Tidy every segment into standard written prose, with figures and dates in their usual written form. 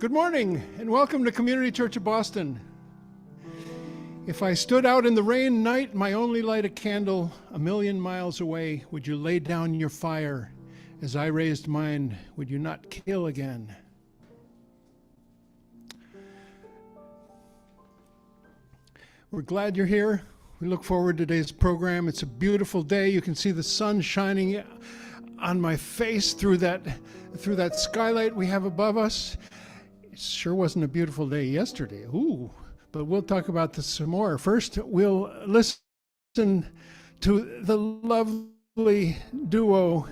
Good morning, and welcome to Community Church of Boston. If I stood out in the rain night, my only light a candle a million miles away, would you lay down your fire? As I raised mine, would you not kill again? We're glad you're here. We look forward to today's program. It's a beautiful day. You can see the sun shining on my face through that skylight we have above us. It sure wasn't a beautiful day yesterday. Ooh, but we'll talk about this some more. First, we'll listen to the lovely duo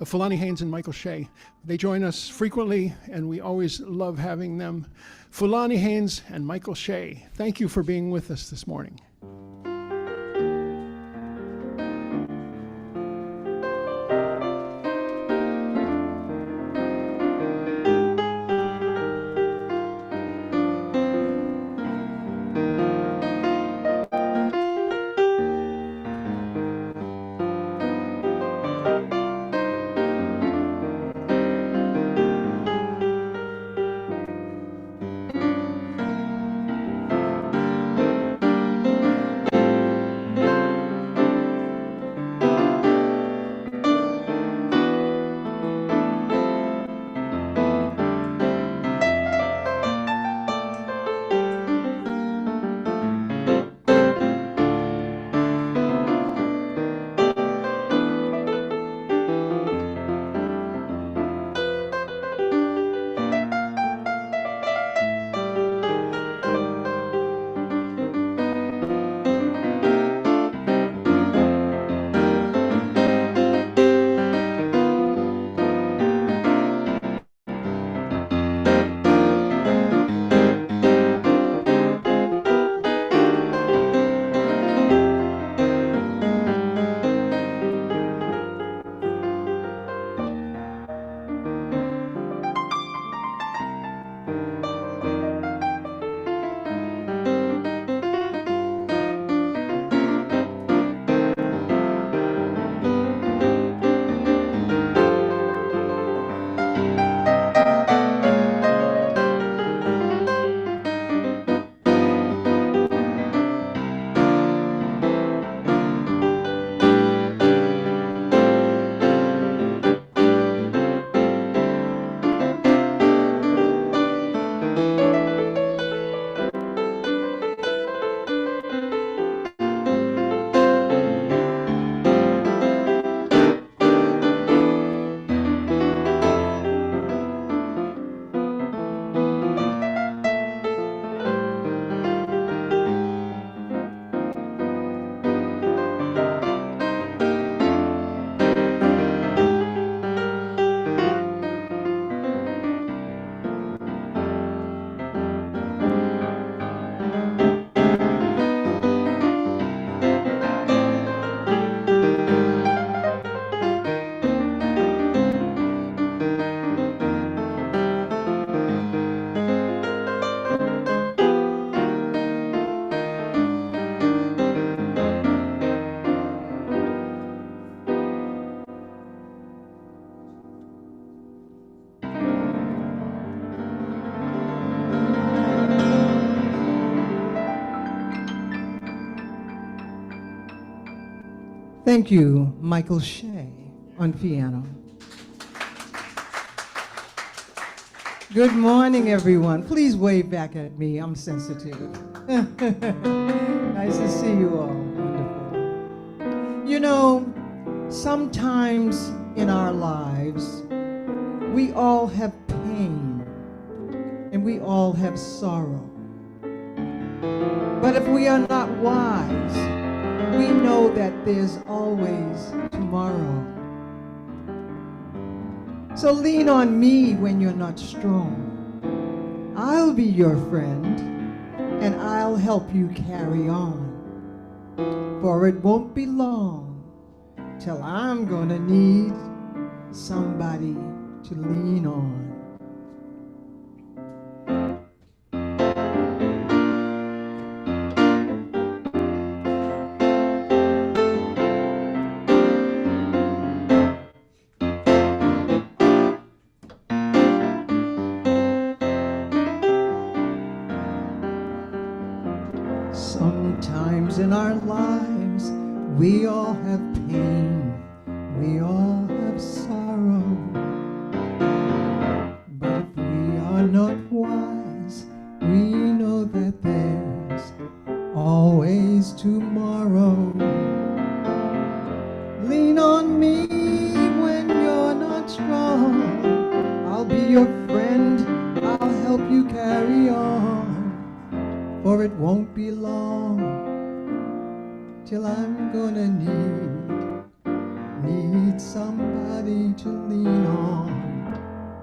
of Hines and Michael Shea. They join us frequently, and we always love having them. Hines and Michael Shea, thank you for being with us this morning. Thank you, Michael Shea on piano. Good morning, everyone. Please wave back at me. I'm sensitive. Nice to see you all. Wonderful. You know, sometimes in our lives, we all have pain and we all have sorrow. But if we are not wise, we know that there's always tomorrow. So lean on me when you're not strong. I'll be your friend, and I'll help you carry on. For it won't be long till I'm gonna need somebody to lean on. Sometimes in our lives we all have pain, we all have sorrow. But if we are not wise, we know that there's always tomorrow. Lean on me when you're not strong. I'll be your friend, I'll help you carry on. For it won't be long till I'm gonna need somebody to lean on.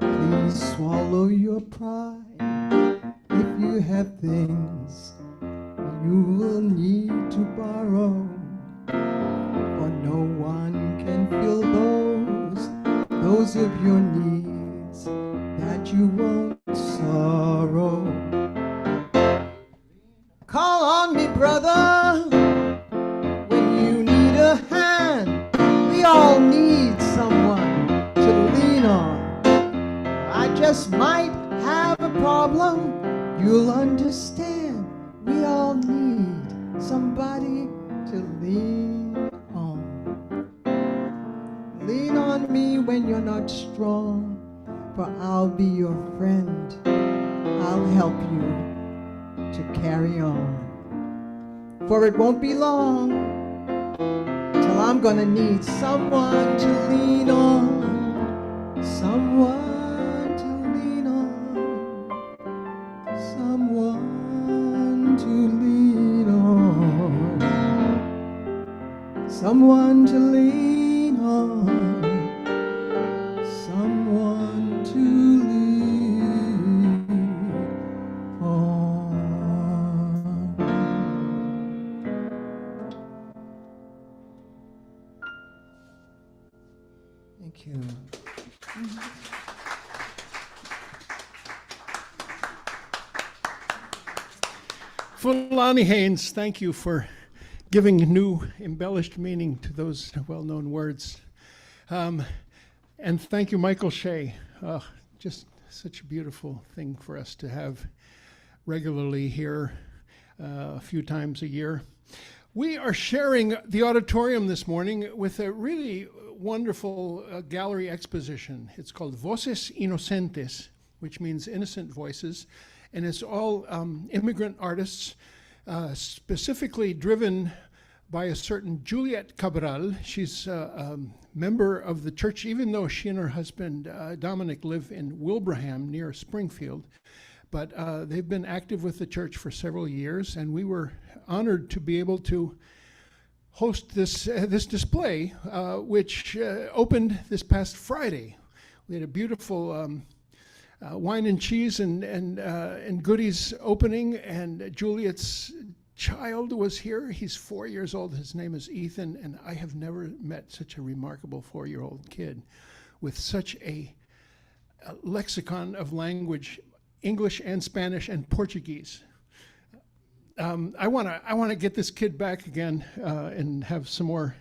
Please swallow your pride. If you have things you will need to borrow, for no one can fill those of your needs that you won't sorrow. Call on me, brother, when you need a hand. We all need someone to lean on. I just might have a problem, you'll understand. We all need somebody to lean on. Lean on me when you're not strong, for I'll be your friend. I'll help you to carry on. For it won't be long till I'm gonna need someone to lean on. Someone to lean on. Someone to lean on. Someone to lean on. Someone to lean on. Thank you. Fulani Hines, thank you for giving new embellished meaning to those well-known words. And thank you, Michael Shea. Just such a beautiful thing for us to have regularly here a few times a year. We are sharing the auditorium this morning with a really wonderful gallery exposition. It's called Voces Inocentes, which means innocent voices. And it's all immigrant artists, specifically driven by a certain Juliet Cabral. She's a member of the church, even though she and her husband, Dominic, live in Wilbraham near Springfield. But they've been active with the church for several years, and we were honored to be able to host this display, which opened this past Friday. We had a beautiful wine and cheese and goodies opening, and Juliet's child was here. He's 4 years old. His name is Ethan, and I have never met such a remarkable 4-year-old kid with such a lexicon of language, English and Spanish and Portuguese. I want to get this kid back again and have some more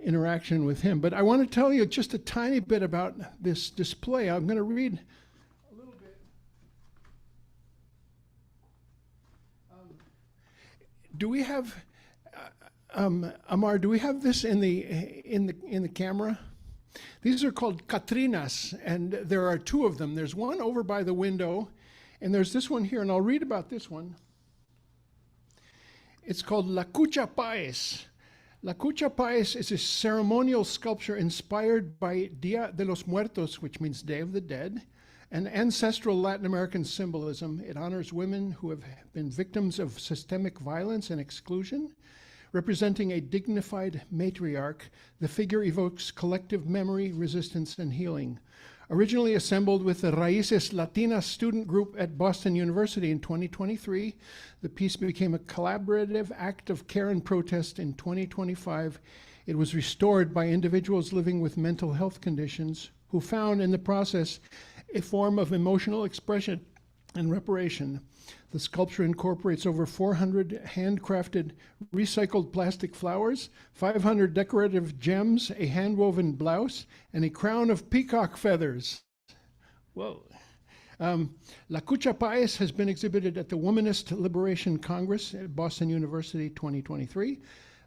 interaction with him. But I want to tell you just a tiny bit about this display. I'm going to read a little bit. Do we have Amar? Do we have this in the camera? These are called Catrinas, and there are two of them. There's one over by the window, and there's this one here, and I'll read about this one. It's called La Cucha Paez. La Cucha Paez is a ceremonial sculpture inspired by Dia de los Muertos, which means Day of the Dead, an ancestral Latin American symbolism. It honors women who have been victims of systemic violence and exclusion. Representing a dignified matriarch, the figure evokes collective memory, resistance, and healing. Originally assembled with the Raíces Latinas student group at Boston University in 2023, the piece became a collaborative act of care and protest in 2025. It was restored by individuals living with mental health conditions who found in the process a form of emotional expression and reparation. The sculpture incorporates over 400 handcrafted recycled plastic flowers, 500 decorative gems, a hand-woven blouse, and a crown of peacock feathers. Whoa. La Cucha Paez has been exhibited at the Womanist Liberation Congress at Boston University 2023,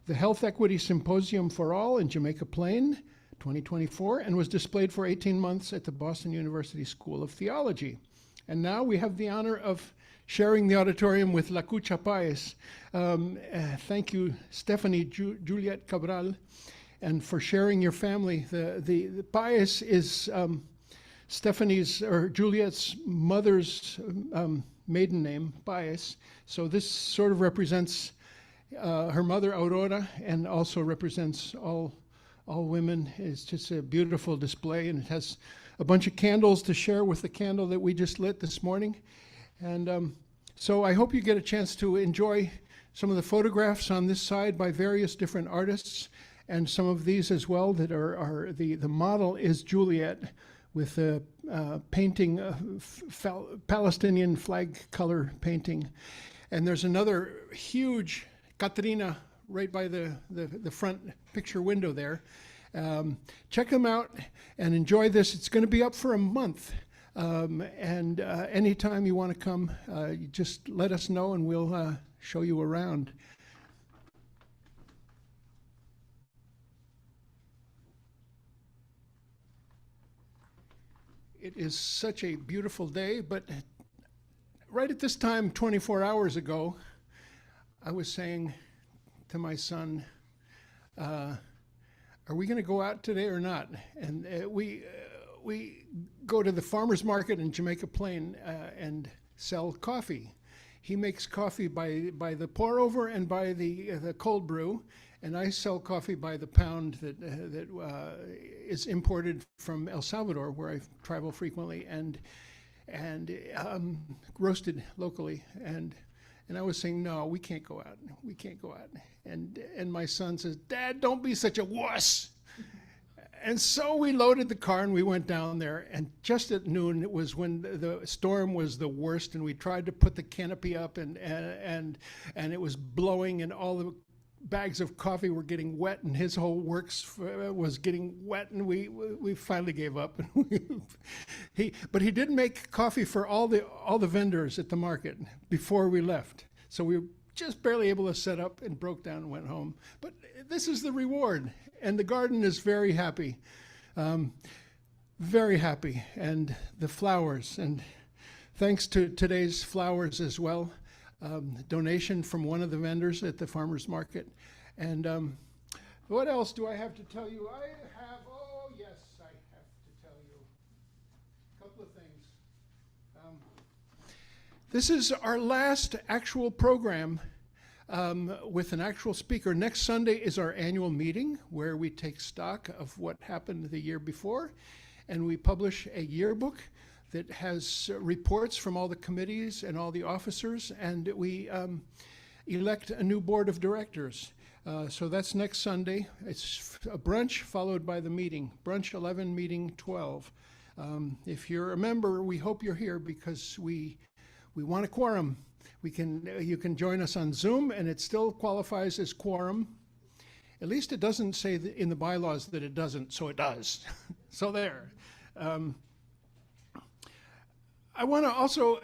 the Health Equity Symposium for All in Jamaica Plain 2024, and was displayed for 18 months at the Boston University School of Theology. And now we have the honor of sharing the auditorium with La Cucha Paez. Thank you, Stephanie Juliet Cabral, and for sharing your family. The Paez is Stephanie's or Juliet's mother's maiden name, Paez. So this sort of represents her mother, Aurora, and also represents all women. It's just a beautiful display, and it has a bunch of candles to share with the candle that we just lit this morning. And so I hope you get a chance to enjoy some of the photographs on this side by various different artists, and some of these as well that are the model is Juliet with a painting, Palestinian flag color painting. And there's another huge Katrina right by the front picture window there. Check them out and enjoy this. It's going to be up for a month. And anytime you want to come, you just let us know and we'll show you around. It is such a beautiful day, but right at this time, 24 hours ago, I was saying to my son, are we going to go out today or not? And we go to the farmer's market in Jamaica Plain and sell coffee. He makes coffee by the pour over and by the cold brew, and I sell coffee by the pound that is imported from El Salvador, where I travel frequently, and roasted locally. And I was saying, no, we can't go out. We can't go out. And my son says, Dad, don't be such a wuss. And so we loaded the car and we went down there, and just at noon, it was when the storm was the worst, and we tried to put the canopy up, and it was blowing, and all the bags of coffee were getting wet, and his whole works was getting wet, and we finally gave up. But he did make coffee for all the vendors at the market before we left, so we were just barely able to set up, and broke down and went home. But this is the reward, and the garden is very happy, and the flowers, and thanks to today's flowers as well. Donation from one of the vendors at the farmer's market. And what else do I have to tell you? I have to tell you a couple of things. This is our last actual program with an actual speaker. Next Sunday is our annual meeting where we take stock of what happened the year before, and we publish a yearbook that has reports from all the committees and all the officers, and we elect a new board of directors. So that's next Sunday. It's a brunch followed by the meeting. Brunch 11, meeting 12. If you're a member, we hope you're here because we want a quorum. You can join us on Zoom, and it still qualifies as quorum. At least it doesn't say in the bylaws that it doesn't, so it does. So there. I want to also,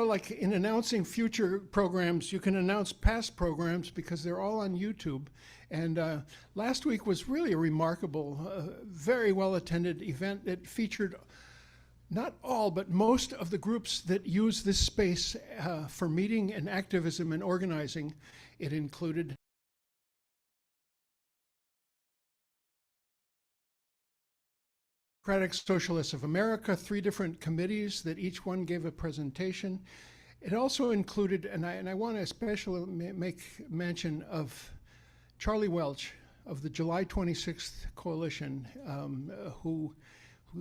like in announcing future programs, you can announce past programs because they're all on YouTube. And last week was really a remarkable, very well-attended event that featured not all, but most of the groups that use this space for meeting and activism and organizing. It included Democratic Socialists of America, 3 different committees that each one gave a presentation. It also included, and I want to especially make mention of Charlie Welch of the July 26th Coalition, who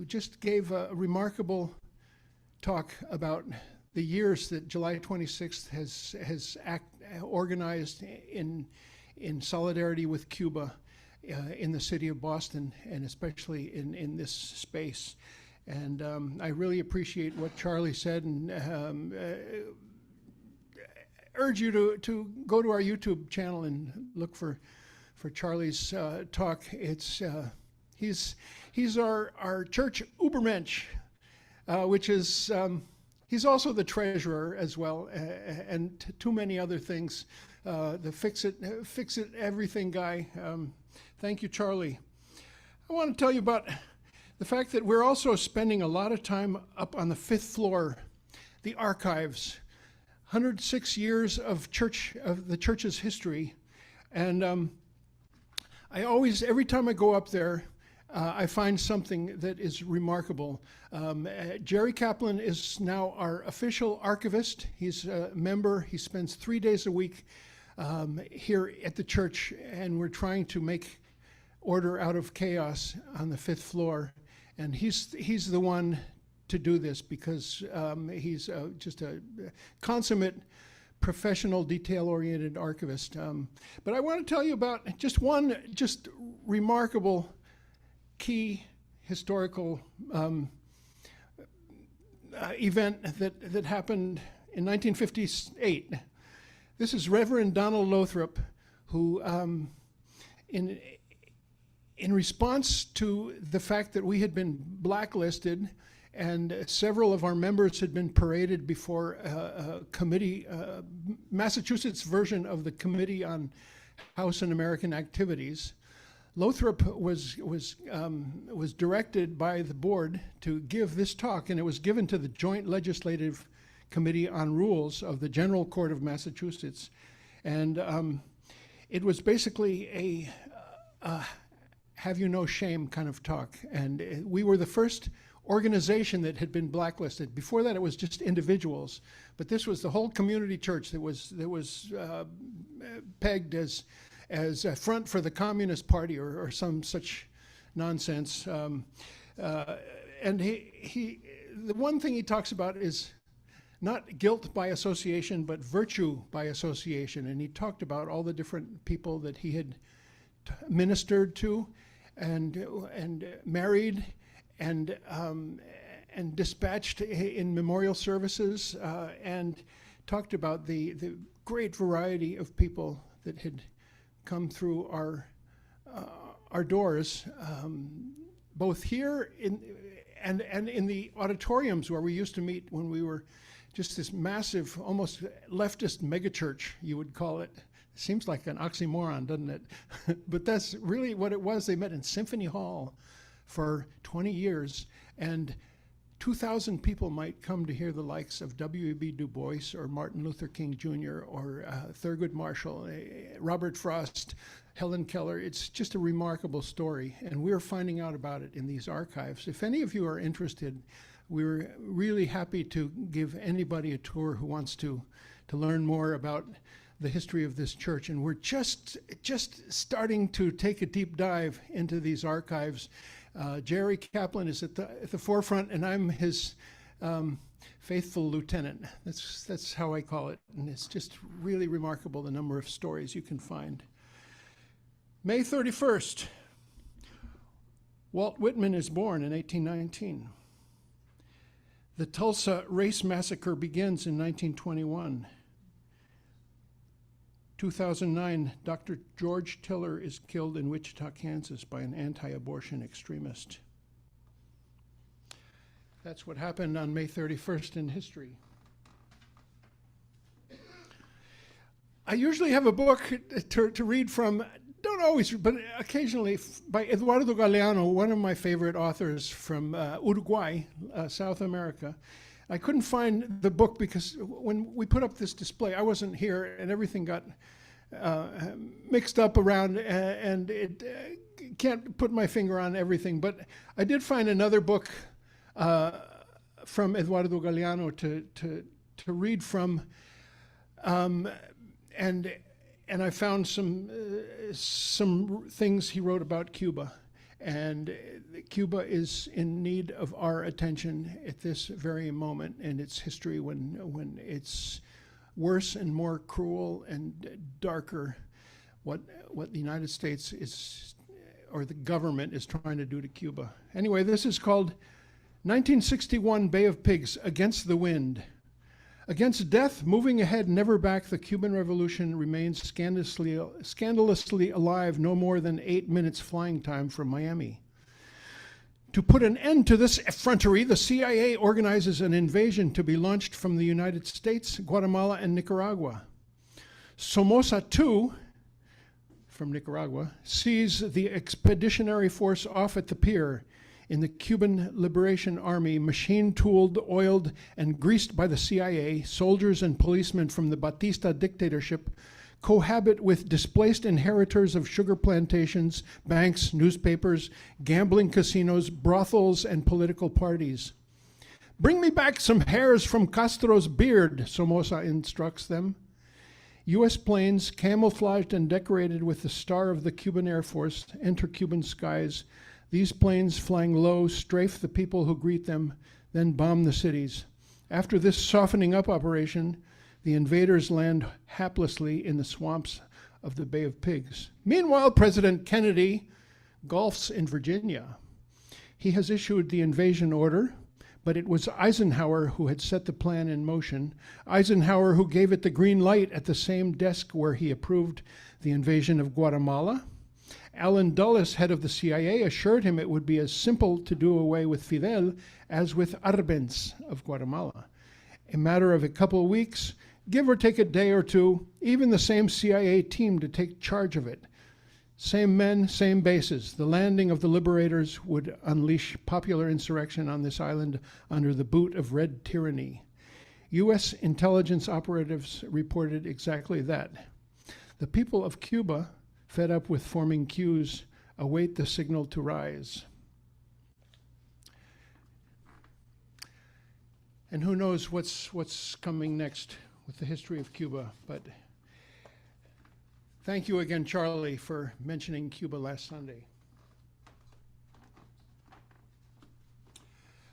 just gave a remarkable talk about the years that July 26th has organized in solidarity with Cuba in the city of Boston, and especially in this space. And I really appreciate what Charlie said, and urge you to go to our YouTube channel and look for Charlie's talk. It's he's our church Ubermensch, which is He's also the treasurer as well, and too many other things. The fix it everything guy. Thank you, Charlie. I want to tell you about the fact that we're also spending a lot of time up on the 5th floor, the archives, 106 years of the church's history. And every time I go up there, I find something that is remarkable. Jerry Kaplan is now our official archivist. He's a member. He spends 3 days a week here at the church, and we're trying to make order out of chaos on the 5th floor. And he's the one to do this because he's just a consummate professional, detail-oriented archivist. But I want to tell you about just one remarkable key historical event that happened in 1958. This is Reverend Donald Lothrop, who in response to the fact that we had been blacklisted and several of our members had been paraded before a committee, Massachusetts version of the Committee on House and American Activities, Lothrop was directed by the board to give this talk, and it was given to the Joint Legislative Committee on Rules of the General Court of Massachusetts. And it was basically a have you no shame kind of talk. And we were the first organization that had been blacklisted. Before that, it was just individuals. But this was the whole community church that was pegged as a front for the Communist Party or some such nonsense. And the one thing he talks about is not guilt by association, but virtue by association. And he talked about all the different people that he had ministered to and married and dispatched in memorial services, and talked about the great variety of people that had come through our doors, both here and in the auditoriums where we used to meet when we were just this massive, almost leftist megachurch, you would call it. Seems like an oxymoron, doesn't it? But that's really what it was. They met in Symphony Hall for 20 years, and 2,000 people might come to hear the likes of W.E.B. Du Bois or Martin Luther King Jr. or Thurgood Marshall, Robert Frost, Helen Keller. It's just a remarkable story, and we're finding out about it in these archives. If any of you are interested, we're really happy to give anybody a tour who wants to learn more about the history of this church. And we're just starting to take a deep dive into these archives. Jerry Kaplan is at the forefront, and I'm his faithful lieutenant. That's how I call it. And it's just really remarkable the number of stories you can find. May 31st, Walt Whitman is born in 1819. The Tulsa Race Massacre begins in 1921. 2009, Dr. George Tiller is killed in Wichita, Kansas by an anti-abortion extremist. That's what happened on May 31st in history. I usually have a book to read from, don't always, but occasionally, by Eduardo Galeano, one of my favorite authors from Uruguay, South America. I couldn't find the book because when we put up this display, I wasn't here, and everything got mixed up around, and it can't put my finger on everything. But I did find another book from Eduardo Galeano to read from, and I found some things he wrote about Cuba. And Cuba is in need of our attention at this very moment in its history, when it's worse and more cruel and darker what the United States is, or the government is trying to do to Cuba. Anyway, this is called 1961 Bay of Pigs, Against the Wind. Against death, moving ahead, never back, the Cuban Revolution remains scandalously alive, no more than 8 minutes flying time from Miami. To put an end to this effrontery, the CIA organizes an invasion to be launched from the United States, Guatemala, and Nicaragua. Somoza II, from Nicaragua, sees the expeditionary force off at the pier in the Cuban Liberation Army, machine-tooled, oiled, and greased by the CIA. Soldiers and policemen from the Batista dictatorship cohabit with displaced inheritors of sugar plantations, banks, newspapers, gambling casinos, brothels, and political parties. Bring me back some hairs from Castro's beard, Somoza instructs them. U.S. planes, camouflaged and decorated with the star of the Cuban Air Force, enter Cuban skies. These planes, flying low, strafe the people who greet them, then bomb the cities. After this softening up operation, the invaders land haplessly in the swamps of the Bay of Pigs. Meanwhile, President Kennedy golfs in Virginia. He has issued the invasion order, but it was Eisenhower who had set the plan in motion. Eisenhower who gave it the green light at the same desk where he approved the invasion of Guatemala. Allen Dulles, head of the CIA, assured him it would be as simple to do away with Fidel as with Arbenz of Guatemala. A matter of a couple of weeks, give or take a day or two, even the same CIA team to take charge of it. Same men, same bases. The landing of the liberators would unleash popular insurrection on this island under the boot of red tyranny. U.S. intelligence operatives reported exactly that. The people of Cuba, fed up with forming queues, await the signal to rise. And who knows what's coming next with the history of Cuba, but thank you again, Charlie, for mentioning Cuba last Sunday.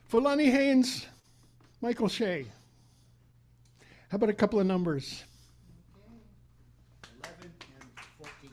Fulani Haynes, Michael Shea. How about a couple of numbers? 11 and 14.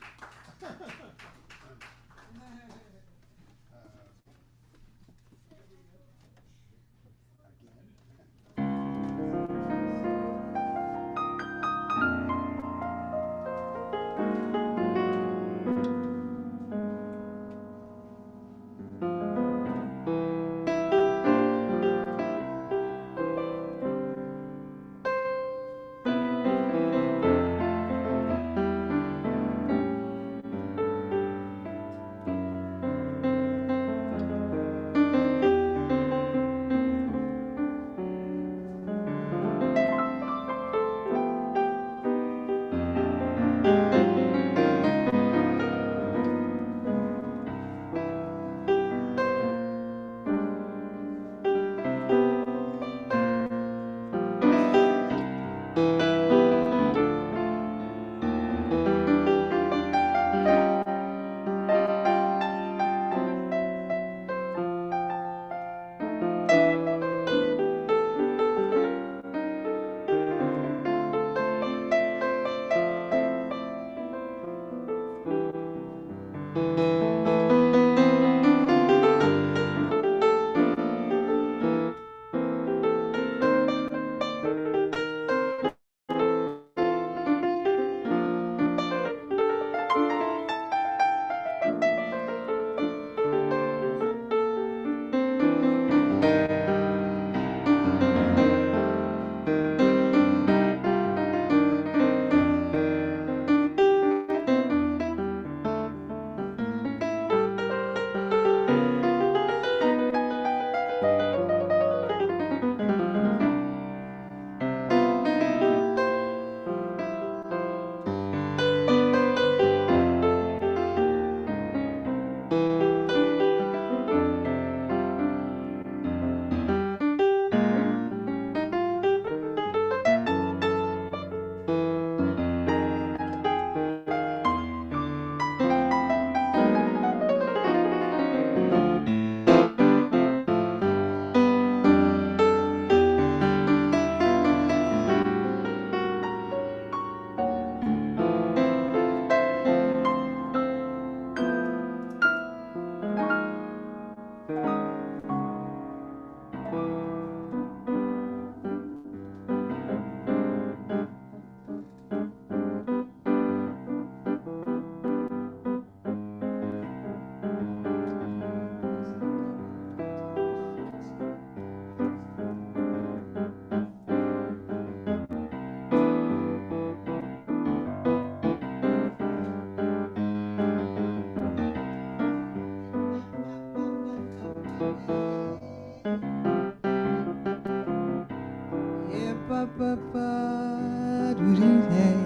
Yeah, ba ba ba doo doo day.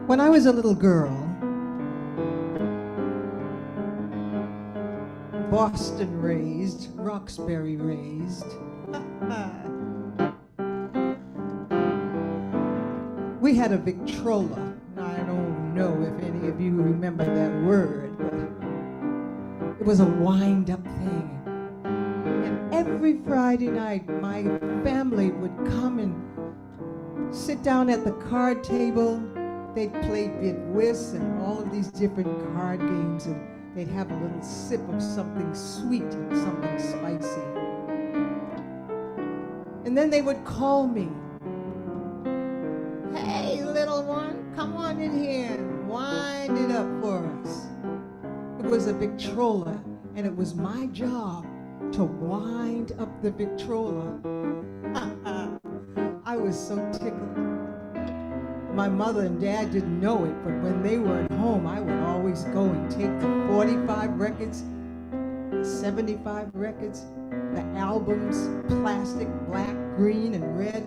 When I was a little girl, Boston raised, Roxbury raised, we had a Victrola. I don't know if any of you remember that word, but it was a wind-up thing. And every Friday night, my family would come and sit down at the card table. They'd play bid whist and all of these different card games, and they'd have a little sip of something sweet and something spicy. And then they would call me. Hey, little one, come on in here and wind it up for us. It was a Victrola, and it was my job to wind up the Victrola. I was so tickled. My mother and dad didn't know it, but when they were at home, I would always go and take the 45 records, 75 records, the albums, plastic, black, green, and red,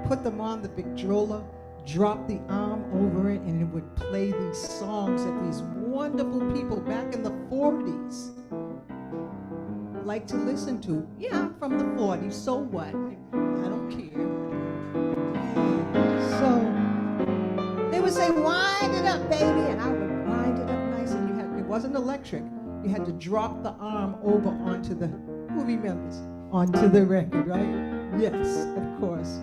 put them on the Victrola, drop the arm over it, and it would play these songs that these wonderful people back in the 40s liked to listen to. Yeah, I'm from the 40s, so what? I don't care. So they would say, wind it up, baby, and I would wind it up nice, and it wasn't electric. You had to drop the arm over onto the, who remembers? Onto the record, right? Yes, of course.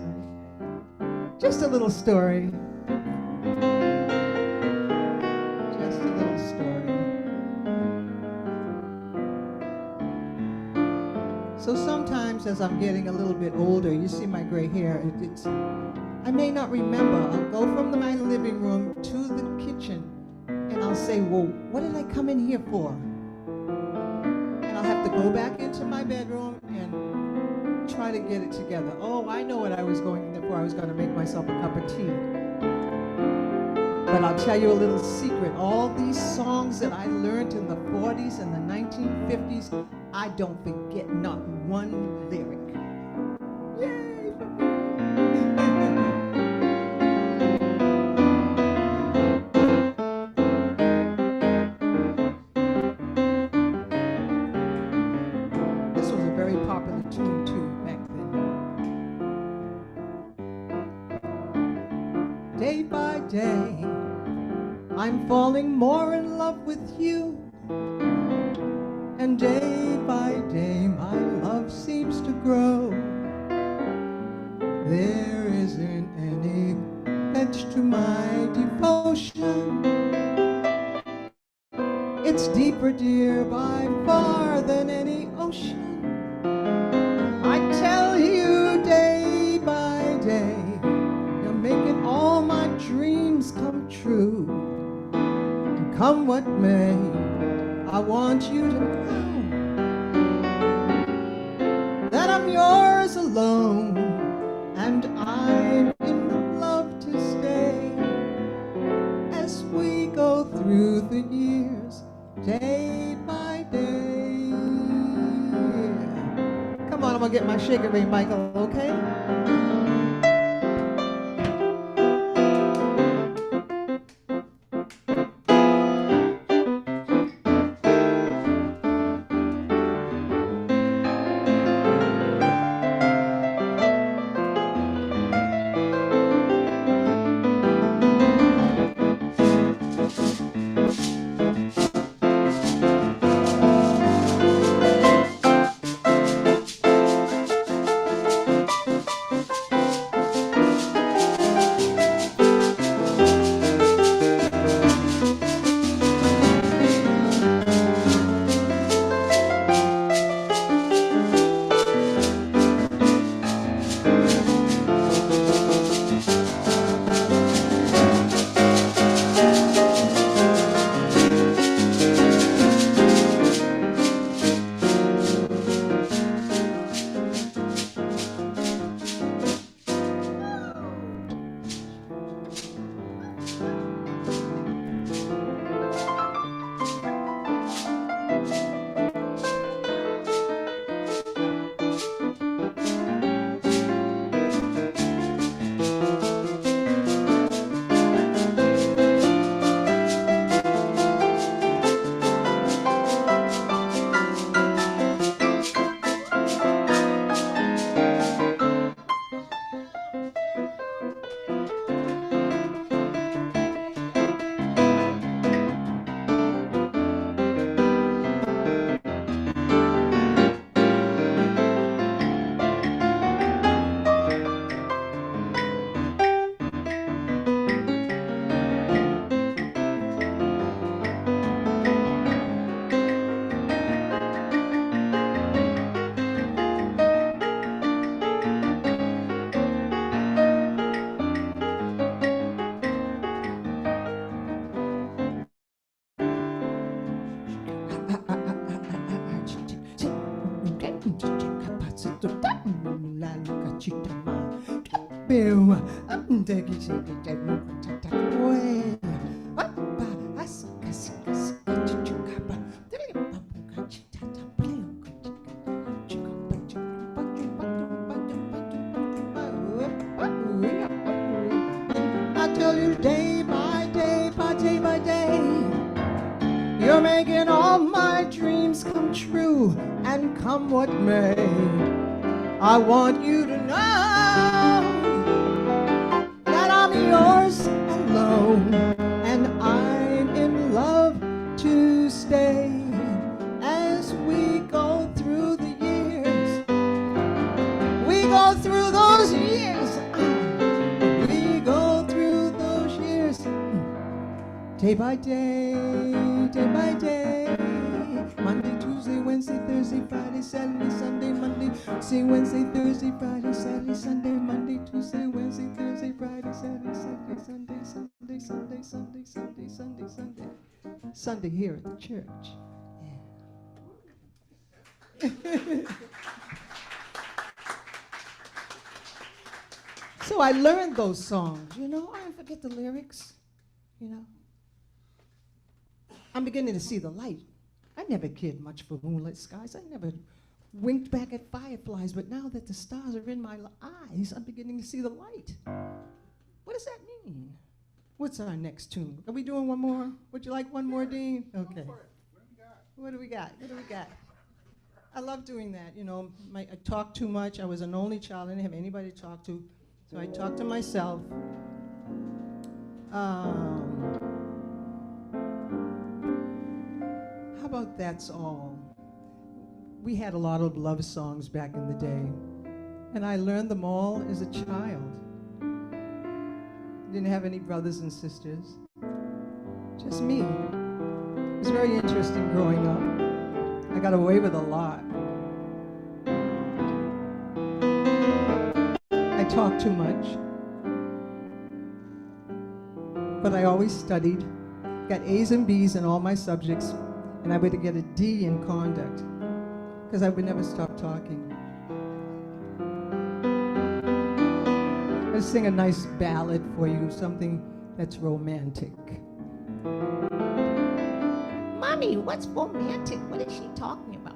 Just a little story. Just a little story. So sometimes as I'm getting a little bit older, you see my gray hair, I may not remember. I'll go from my living room to the kitchen and I'll say, well, what did I come in here for? And I'll have to go back into my bedroom and try to get it together. Oh, I know what I was going in there for. I was going to make myself a cup of tea. But I'll tell you a little secret. All these songs that I learned in the 40s and the 1950s, I don't forget not one lyric. Yay for me. This was a very popular tune too back then. Day by day, I'm falling more in love with you. And day by day, my love seems to grow. There isn't any edge to my devotion. It's deeper, dear, by far than any ocean. I tell you day by day, you're making all my dreams come true. And come what may, I want you to know that I'm yours alone, and I'm in love to stay as we go through the years, day by day. Come on, I'm gonna get my Shake It Ray, Michael, okay? I tell you day by day, by day by day, you're making all my dreams come true, and come what may, I want you to know that I'm yours alone, and I'm in love to stay. As we go through the years, we go through those years, we go through those years, day by day, day by day. Monday, Tuesday, Wednesday, Thursday, Friday, Saturday, Sunday, Monday, Tuesday, Wednesday, Thursday, Friday, Saturday, Sunday, Monday, Tuesday, Wednesday, Thursday, Friday, Saturday, Sunday, Sunday, Sunday, Sunday, Sunday, Sunday, Sunday, Sunday, Sunday here at the church. So I learned those songs, you know. I forget the lyrics, you know. I'm beginning to see the light. I never cared much for moonlit skies. I never winked back at fireflies, but now that the stars are in my eyes, I'm beginning to see the light. What does that mean? What's our next tune? Are we doing one more? Would you like one more, Dean? Okay. What do we got? What do we got? I love doing that. You know, I talk too much. I was an only child. I didn't have anybody to talk to. So I talk to myself. How about That's All? We had a lot of love songs back in the day, and I learned them all as a child. Didn't have any brothers and sisters, just me. It was very interesting growing up. I got away with a lot. I talked too much, but I always studied, got A's and B's in all my subjects, and I would get a D in conduct, because I would never stop talking. I'll sing a nice ballad for you, something that's romantic. Mommy, what's romantic? What is she talking about?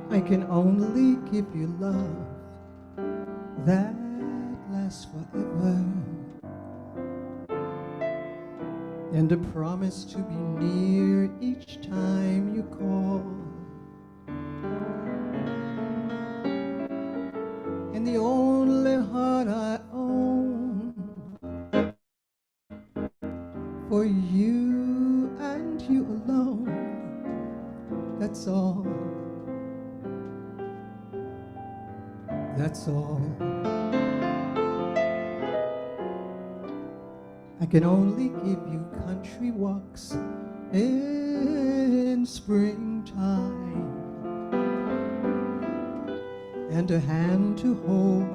I can only give you love that lasts forever, and a promise to be near each time you call, and the only heart I own for you and you alone. That's all. That's all. I can only give you country walks in springtime, and a hand to hold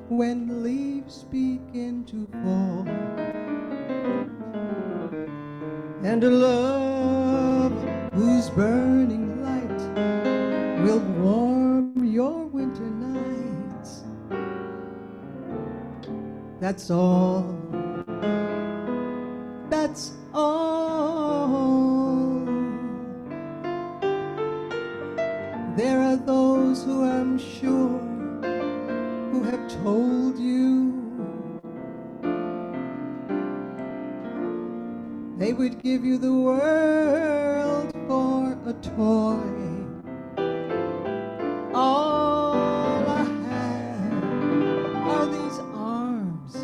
when leaves begin to fall, and a love whose burning light will warm your winter nights. That's all. That's all. There are those who I'm sure who have told you they would give you the world for a toy. All I have are these arms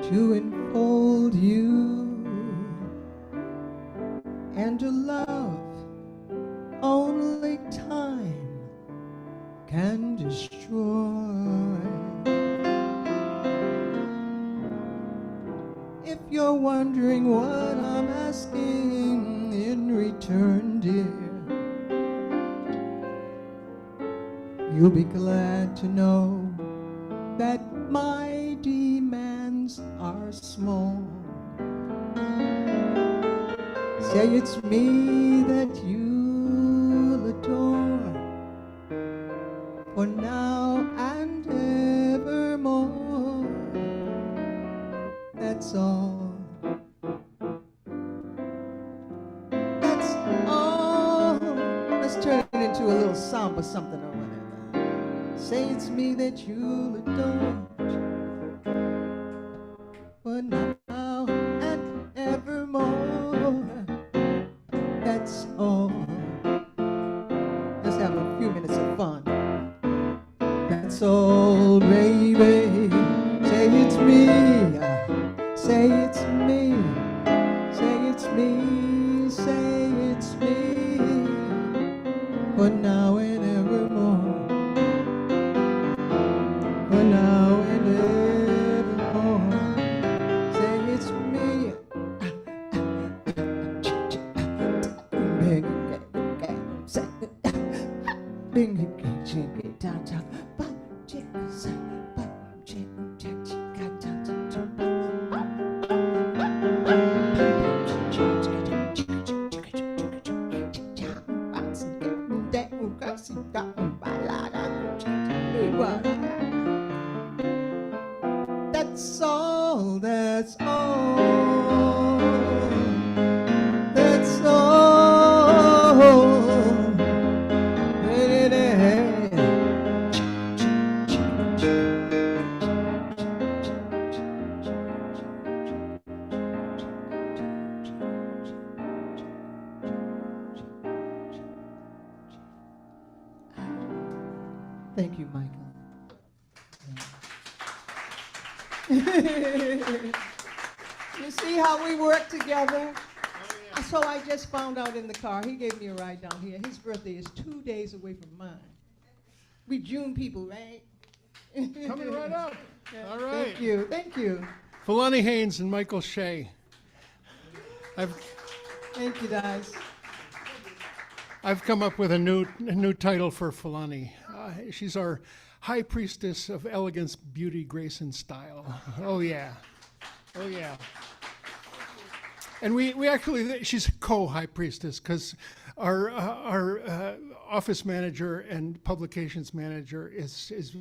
to enfold you, and to love only time can destroy. If you're wondering what I'm asking in return, dear, you'll be glad to know that my demands are small. Say it's me that you'll adore for now and evermore. That's all. That's all. Let's turn it into a little somber something or whatever. Say it's me that you'll adore for now and evermore. That's all. Let's have a few minutes of fun. That's all, baby. Say it's me. Say it's me. Say it's me. Say it's me. For now and evermore. For now and evermore. Say it's me. That's all, that's all, that's all. Thank you, Michael. You see how we work together? So I just found out in the car, he gave me a ride down here. His birthday is 2 days away from mine. We June people, right? Coming right up. Yeah. All right. Thank you, thank you. Fulani Haynes and Michael Shea. Thank you, guys. I've come up with a new title for Fulani. She's our high priestess of elegance, beauty, grace, and style. Oh yeah, oh yeah. And we actually, she's a co-high priestess because our office manager and publications manager is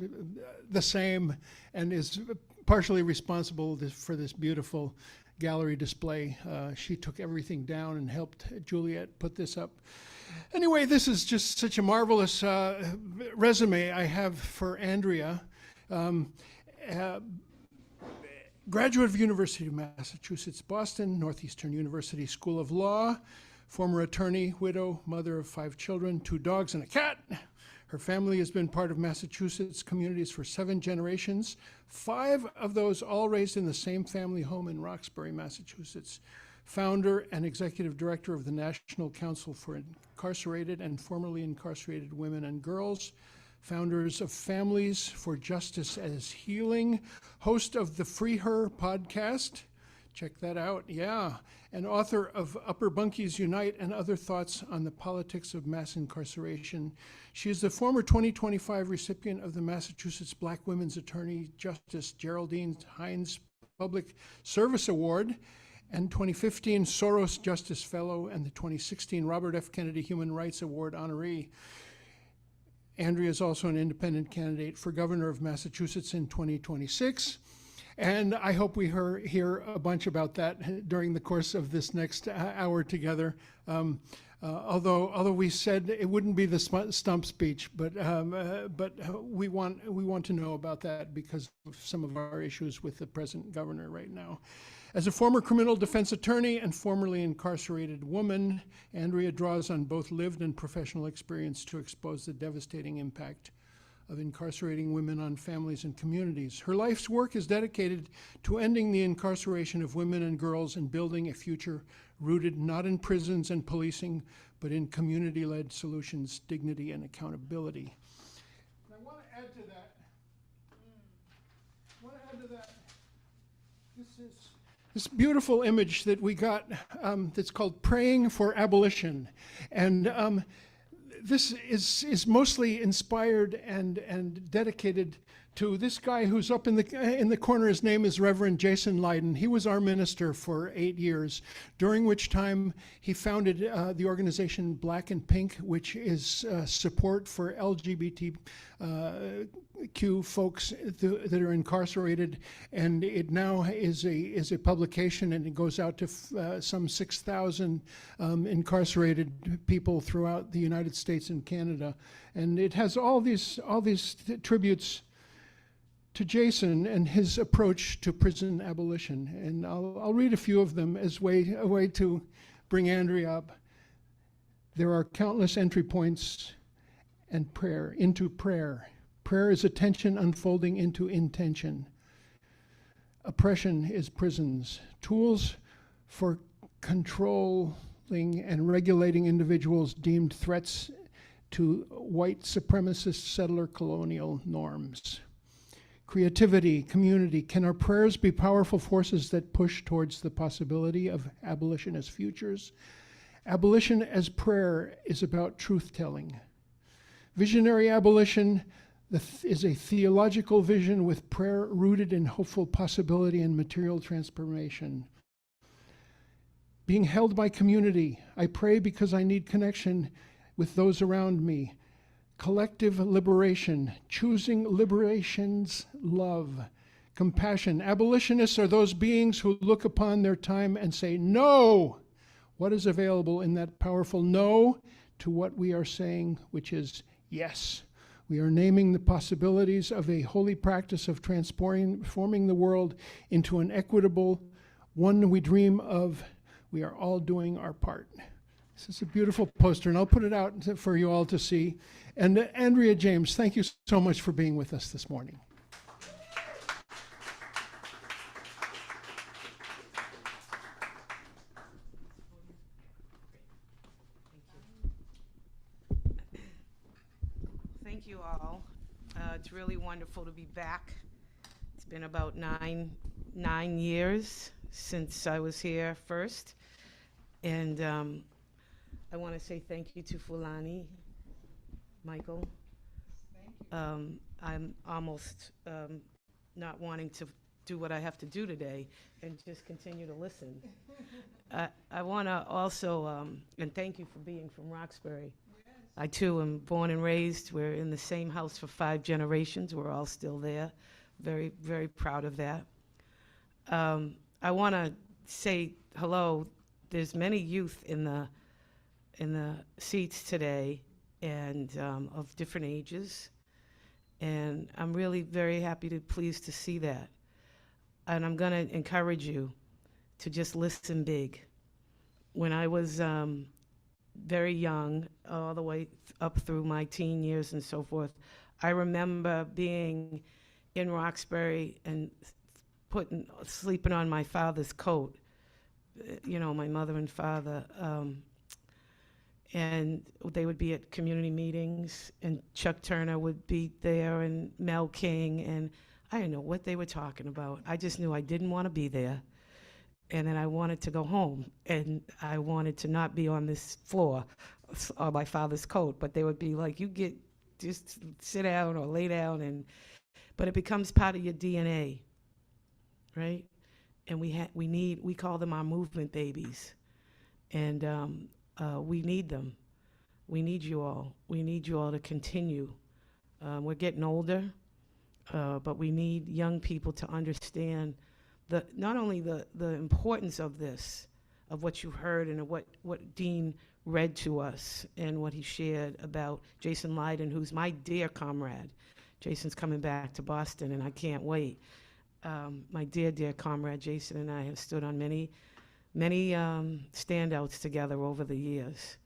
the same and is partially responsible for this beautiful gallery display. She took everything down and helped Juliet put this up. Anyway, this is just such a marvelous resume I have for Andrea. Graduate of University of Massachusetts, Boston, Northeastern University School of Law, former attorney, widow, mother of 5 children, 2 dogs and a cat. Her family has been part of Massachusetts communities for 7 generations, 5 of those all raised in the same family home in Roxbury, Massachusetts. Founder and executive director of the National Council for Incarcerated and Formerly Incarcerated Women and Girls, founders of Families for Justice as Healing, host of the FreeHer Podcast, Check that out, yeah. And author of Upper Bunkies Unite and Other Thoughts on the Politics of Mass Incarceration. She is the former 2025 recipient of the Massachusetts Black Women's Attorney Justice Geraldine Hines Public Service Award, and 2015 Soros Justice Fellow, and the 2016 Robert F. Kennedy Human Rights Award honoree. Andrea is also an independent candidate for governor of Massachusetts in 2026. And I hope we hear a bunch about that during the course of this next hour together. Although we said it wouldn't be the stump speech, but we want to know about that because of some of our issues with the present governor right now. As a former criminal defense attorney and formerly incarcerated woman, Andrea draws on both lived and professional experience to expose the devastating impact of incarcerating women on families and communities. Her life's work is dedicated to ending the incarceration of women and girls and building a future rooted not in prisons and policing, but in community-led solutions, dignity, and accountability. And I want to add to that, this beautiful image that we got that's called Praying for Abolition. And this is mostly inspired and dedicated to this guy who's up in the corner. His name is Reverend Jason Leiden. He was our minister for 8 years, during which time he founded the organization Black and Pink, which is support for LGBTQ folks that are incarcerated, and it now is a publication, and it goes out to some 6,000 incarcerated people throughout the United States and Canada, and it has all these tributes to Jason and his approach to prison abolition. And I'll read a few of them as a way to bring Andrea up. There are countless entry points and prayer. Prayer is attention unfolding into intention. Oppression is prisons. Tools for controlling and regulating individuals deemed threats to white supremacist settler colonial norms. Creativity, community. Can our prayers be powerful forces that push towards the possibility of abolition as futures? Abolition as prayer is about truth-telling. Visionary abolition is a theological vision with prayer rooted in hopeful possibility and material transformation. Being held by community. I pray because I need connection with those around me. Collective liberation, choosing liberation's love. Compassion. Abolitionists are those beings who look upon their time and say, no! What is available in that powerful no to what we are saying, which is yes. We are naming the possibilities of a holy practice of transforming the world into an equitable one we dream of. We are all doing our part. This is a beautiful poster, and I'll put it out for you all to see. And Andrea James, thank you so much for being with us this morning. Thank you all. It's really wonderful to be back. It's been about nine years since I was here first. And I want to say thank you to Fulani, Michael. Thank you. I'm almost not wanting to do what I have to do today and just continue to listen. I want to also, and thank you for being from Roxbury. Yes. I too am born and raised. We're in the same house for 5 generations. We're all still there. Very, very proud of that. I want to say hello. There's many youth in the seats today, and of different ages, and I'm really very pleased to see that. And I'm going to encourage you to just listen big. When I was very young, all the way up through my teen years and so forth, I remember being in Roxbury and sleeping on my father's coat. You know, my mother and father, and they would be at community meetings, and Chuck Turner would be there, and Mel King, and I didn't know what they were talking about. I just knew I didn't want to be there. And then I wanted to go home, and I wanted to not be on this floor on my father's coat, but they would be like, just sit down or lay down, but it becomes part of your DNA, right? And we call them our movement babies, and we need them. We need you all. We need you all to continue. We're getting older, but we need young people to understand not only the importance of this, of what you heard and what Dean read to us and what he shared about Jason Leiden, who's my dear comrade. Jason's coming back to Boston, and I can't wait. My dear comrade Jason and I have stood on many standouts together over the years,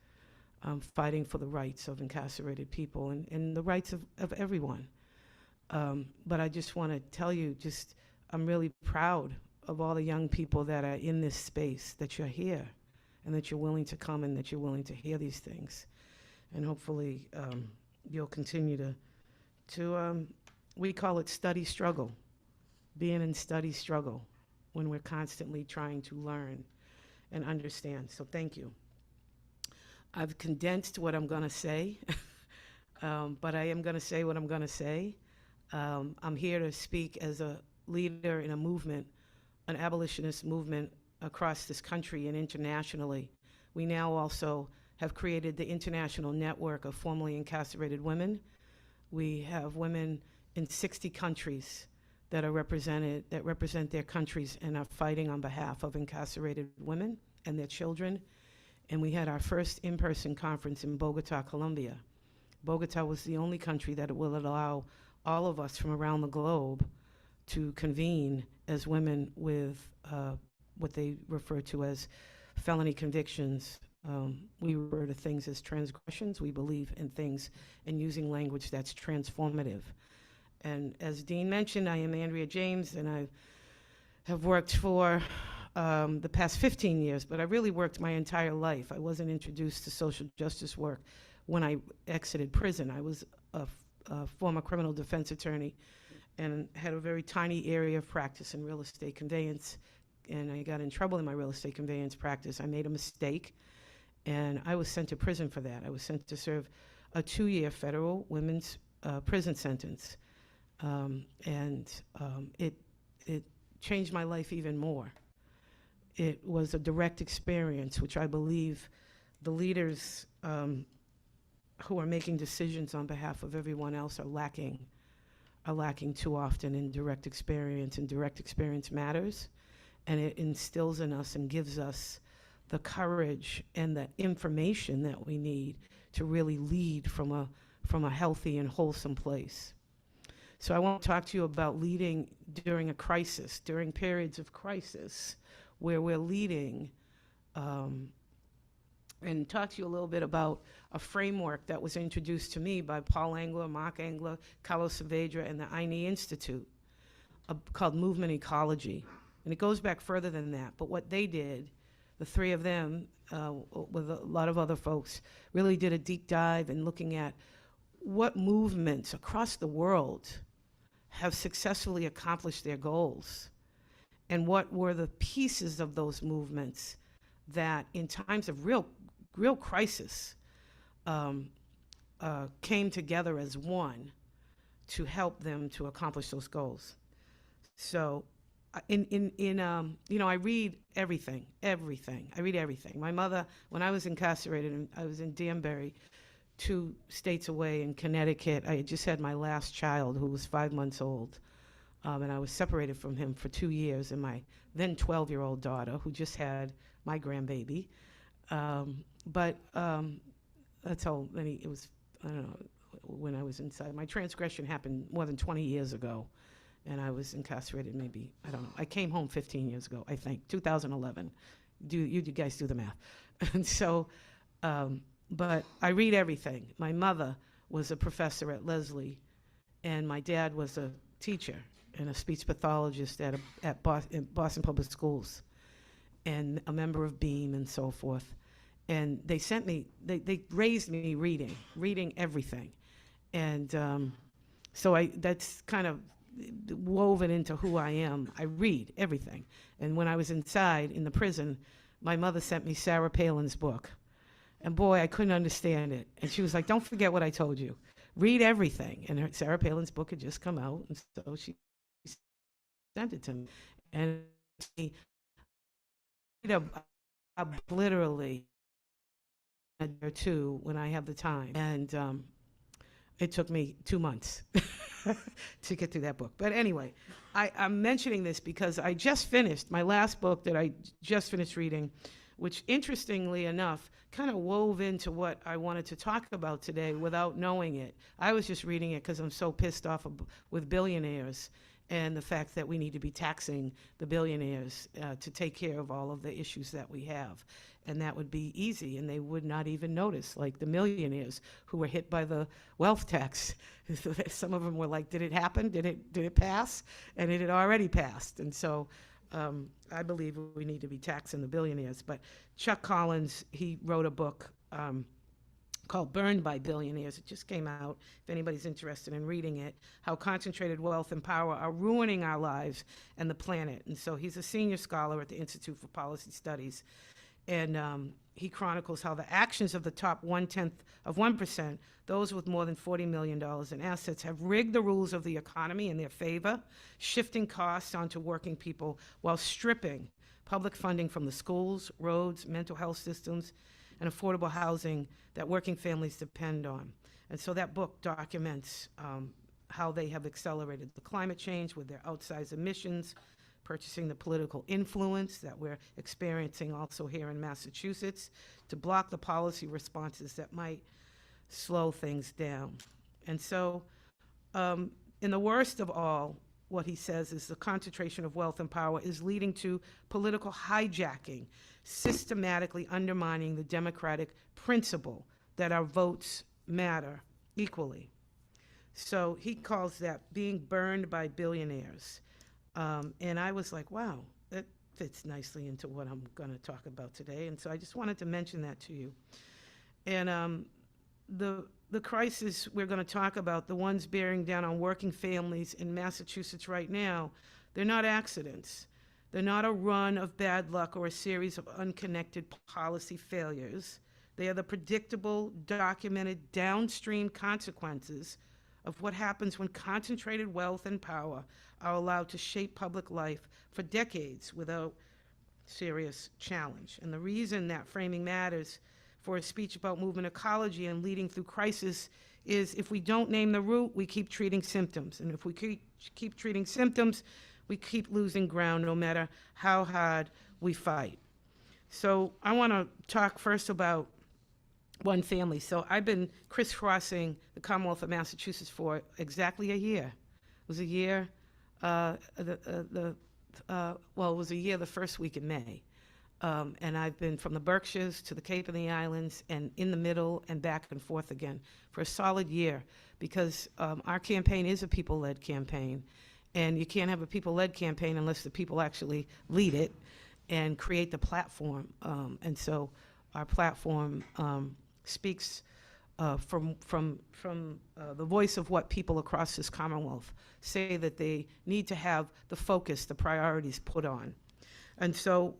fighting for the rights of incarcerated people and the rights of everyone. But I just want to tell you, I'm really proud of all the young people that are in this space, that you're here and that you're willing to come and that you're willing to hear these things. And hopefully you'll continue to we call it study struggle, being in study struggle when we're constantly trying to learn and understand. So thank you. I've condensed what I'm going to say, but I am going to say what I'm going to say. I'm here to speak as a leader in a movement, an abolitionist movement across this country and internationally. We now also have created the International Network of Formerly Incarcerated Women. We have women in 60 countries that are represented, that represent their countries and are fighting on behalf of incarcerated women and their children. And we had our first in-person conference in Bogota, Colombia. Bogota was the only country that will allow all of us from around the globe to convene as women with what they refer to as felony convictions. We refer to things as transgressions. We believe in things and using language that's transformative. And as Dean mentioned, I am Andrea James, and I have worked for the past 15 years, but I really worked my entire life. I wasn't introduced to social justice work when I exited prison. I was a former criminal defense attorney and had a very tiny area of practice in real estate conveyance, and I got in trouble in my real estate conveyance practice. I made a mistake, and I was sent to prison for that. I was sent to serve a 2-year federal women's prison sentence, and it changed my life even more. It was a direct experience, which I believe the leaders who are making decisions on behalf of everyone else are lacking too often in direct experience, and direct experience matters, and it instills in us and gives us the courage and the information that we need to really lead from a healthy and wholesome place. So I want to talk to you about leading during a crisis, during periods of crisis, where we're leading, and talk to you a little bit about a framework that was introduced to me by Paul Engler, Mark Engler, Carlos Saavedra, and the INE Institute, called Movement Ecology. And it goes back further than that, but what they did, the three of them, with a lot of other folks, really did a deep dive in looking at what movements across the world have successfully accomplished their goals, and what were the pieces of those movements that in times of real crisis came together as one to help them to accomplish those goals. So I read everything. I read everything. My mother, when I was incarcerated, and I was in Danbury, 2 states away in Connecticut. I had just had my last child, who was 5 months old. And I was separated from him for 2 years, and my then 12-year-old daughter, who just had my grandbaby. But that's how many, it was, I don't know, when I was inside. My transgression happened more than 20 years ago, and I was incarcerated maybe, I don't know. I came home 15 years ago, I think, 2011. You guys do the math. And so, but I read everything. My mother was a professor at Lesley, and my dad was a teacher and a speech pathologist at Boston Public Schools, and a member of BEAM and so forth. And they sent me, they raised me reading everything. And so that's kind of woven into who I am. I read everything. And when I was inside in the prison, my mother sent me Sarah Palin's book. And boy, I couldn't understand it. And she was like, don't forget what I told you. Read everything. And Sarah Palin's book had just come out, and so she sent it to me. And literally or two when I have the time. And it took me 2 months to get through that book. But anyway, I'm mentioning this because I just finished my last book that I just finished reading, which interestingly enough kind of wove into what I wanted to talk about today without knowing it. I was just reading it because I'm so pissed off with billionaires and the fact that we need to be taxing the billionaires to take care of all of the issues that we have. And that would be easy, and they would not even notice, like the millionaires who were hit by the wealth tax. Some of them were like, did it happen? Did it pass? And it had already passed. And so I believe we need to be taxing the billionaires. But Chuck Collins, he wrote a book called Burned by Billionaires. It just came out, if anybody's interested in reading it, how concentrated wealth and power are ruining our lives and the planet. And so he's a senior scholar at the Institute for Policy Studies. And he chronicles how the actions of the top 1%, those with more than $40 million in assets, have rigged the rules of the economy in their favor, shifting costs onto working people while stripping public funding from the schools, roads, mental health systems, and affordable housing that working families depend on. And so that book documents how they have accelerated the climate change with their outsized emissions, purchasing the political influence that we're experiencing also here in Massachusetts to block the policy responses that might slow things down. And so in the worst of all, what he says is the concentration of wealth and power is leading to political hijacking, systematically undermining the democratic principle that our votes matter equally. So he calls that being burned by billionaires. And I was like, wow, that fits nicely into what I'm going to talk about today. And so I just wanted to mention that to you. And the crisis we're going to talk about, the ones bearing down on working families in Massachusetts right now, they're not accidents. They're not a run of bad luck or a series of unconnected policy failures. They are the predictable, documented, downstream consequences of what happens when concentrated wealth and power are allowed to shape public life for decades without serious challenge. And the reason that framing matters for a speech about movement ecology and leading through crisis is if we don't name the root, we keep treating symptoms. And if we keep treating symptoms, we keep losing ground no matter how hard we fight. So I want to talk first about one family. So I've been crisscrossing the Commonwealth of Massachusetts for exactly a year. It was a year, it was a year the first week in May. And I've been from the Berkshires to the Cape and the Islands and in the middle and back and forth again for a solid year because our campaign is a people-led campaign. And you can't have a people-led campaign unless the people actually lead it and create the platform. And so our platform speaks from the voice of what people across this Commonwealth say that they need to have the focus, the priorities put on. And so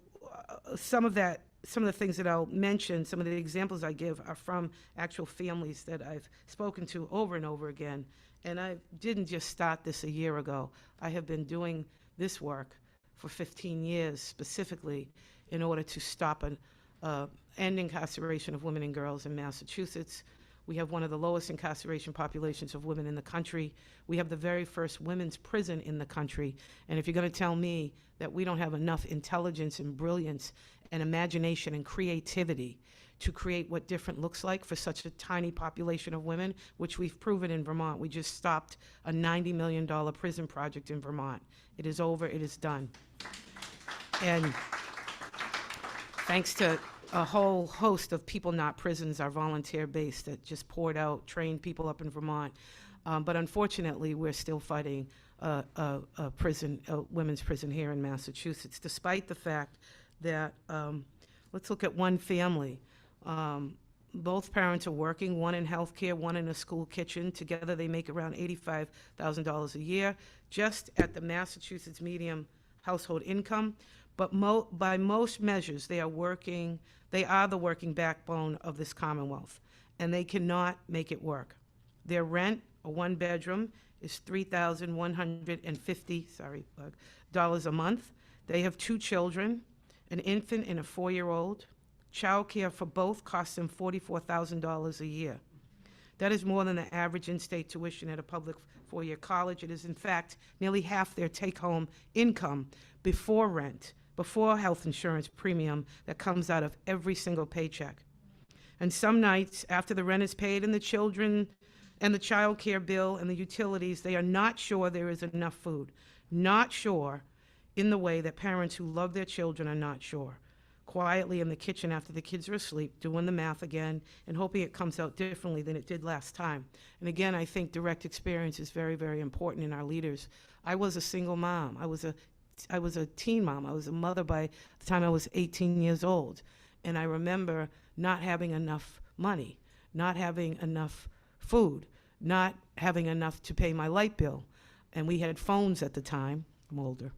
some of the things that I'll mention, some of the examples I give are from actual families that I've spoken to over and over again. And I didn't just start this a year ago. I have been doing this work for 15 years specifically in order to stop end incarceration of women and girls in Massachusetts. We have one of the lowest incarceration populations of women in the country. We have the very first women's prison in the country. And if you're going to tell me that we don't have enough intelligence and brilliance and imagination and creativity to create what different looks like for such a tiny population of women, which we've proven in Vermont. We just stopped a $90 million prison project in Vermont. It is over, it is done. And thanks to a whole host of People Not Prisons, our volunteer-based, that just poured out, trained people up in Vermont. But unfortunately, we're still fighting a women's prison here in Massachusetts, despite the fact that, let's look at one family. Both parents are working, one in healthcare, one in a school kitchen. Together, they make around $85,000 a year, just at the Massachusetts median household income. But by most measures, they are the working backbone of this Commonwealth, and they cannot make it work. Their rent, a one-bedroom, is $3,150 dollars a month. They have 2 children, an infant and a 4-year-old. Child care for both costs them $44,000 a year. That is more than the average in-state tuition at a public 4-year college. It is, in fact, nearly half their take-home income before rent, before health insurance premium that comes out of every single paycheck. And some nights, after the rent is paid and the children and the child care bill and the utilities, they are not sure there is enough food. Not sure in the way that parents who love their children are not sure. Quietly in the kitchen after the kids are asleep, doing the math again, and hoping it comes out differently than it did last time. And again, I think direct experience is very, very important in our leaders. I was a single mom. I was a teen mom. I was a mother by the time I was 18 years old. And I remember not having enough money, not having enough food, not having enough to pay my light bill. And we had phones at the time. I'm older.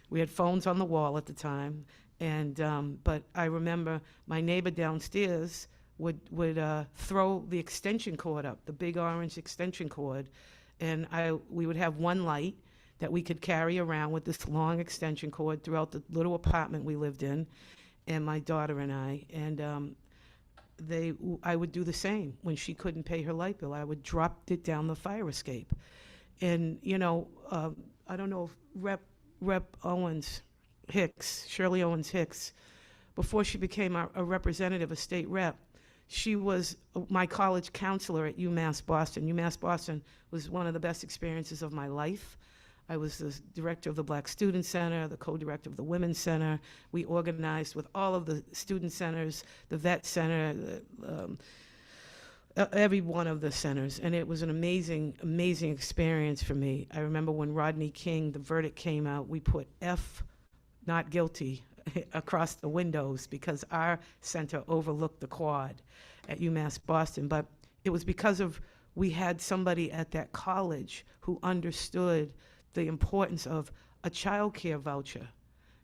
We had phones on the wall at the time. And but I remember my neighbor downstairs would throw the extension cord up, the big orange extension cord, and we would have one light that we could carry around with this long extension cord throughout the little apartment we lived in, and my daughter and I. And I would do the same when she couldn't pay her light bill. I would drop it down the fire escape, and I don't know if Rep Owens Hicks, Shirley Owens Hicks, before she became a representative, a state rep, she was my college counselor at UMass Boston. UMass Boston was one of the best experiences of my life. I was the director of the Black Student Center, the co-director of the Women's Center. We organized with all of the student centers, the vet center, every one of the centers, and it was an amazing, amazing experience for me. I remember when Rodney King, the verdict came out, we put F, not guilty, across the windows because our center overlooked the quad at UMass Boston. But it was because we had somebody at that college who understood the importance of a child care voucher.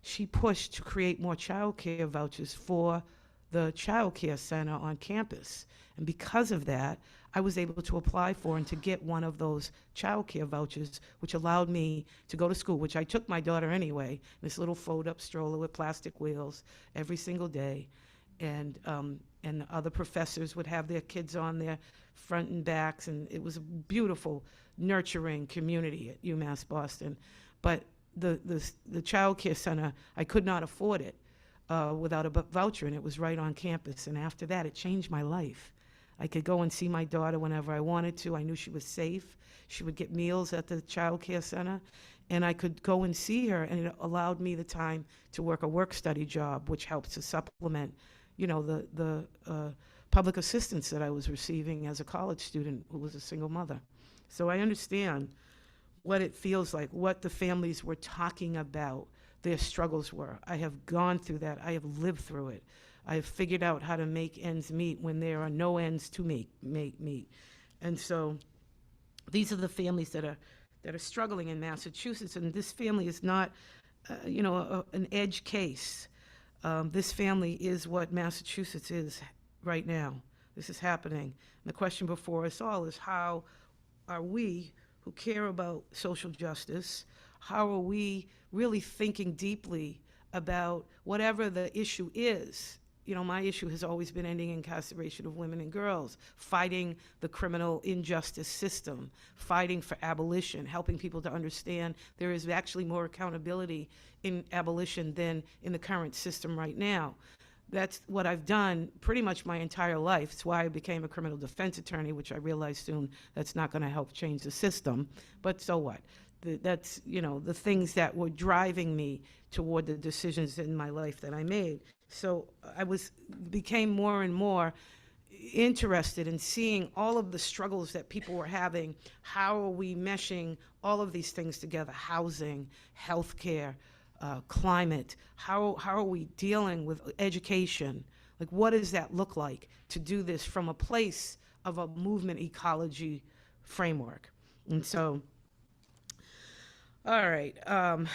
She pushed to create more child care vouchers for the child care center on campus. And because of that, I was able to apply for and to get one of those child care vouchers, which allowed me to go to school, which I took my daughter anyway, this little fold-up stroller with plastic wheels every single day. And other professors would have their kids on their front and backs, and it was a beautiful, nurturing community at UMass Boston. But the child care center, I could not afford it without a voucher, and it was right on campus. And after that, it changed my life. I could go and see my daughter whenever I wanted to. I knew she was safe. She would get meals at the child care center, and I could go and see her, and it allowed me the time to work a work-study job, which helps to supplement, the public assistance that I was receiving as a college student who was a single mother. So I understand what it feels like, what the families were talking about, their struggles were. I have gone through that. I have lived through it. I have figured out how to make ends meet when there are no ends to make meet. And so these are the families that are struggling in Massachusetts, and this family is not, an edge case. This family is what Massachusetts is right now. This is happening. And the question before us all is, how are we who care about social justice, how are we really thinking deeply about whatever the issue is? My issue has always been ending incarceration of women and girls, fighting the criminal injustice system, fighting for abolition, helping people to understand there is actually more accountability in abolition than in the current system right now. That's what I've done pretty much my entire life. It's why I became a criminal defense attorney, which I realized soon that's not going to help change the system. But so what? That's, the things that were driving me toward the decisions in my life that I made. So I became more and more interested in seeing all of the struggles that people were having. How are we meshing all of these things together? Housing, healthcare, climate. How are we dealing with education? Like, what does that look like to do this from a place of a movement ecology framework? And so, all right, I'm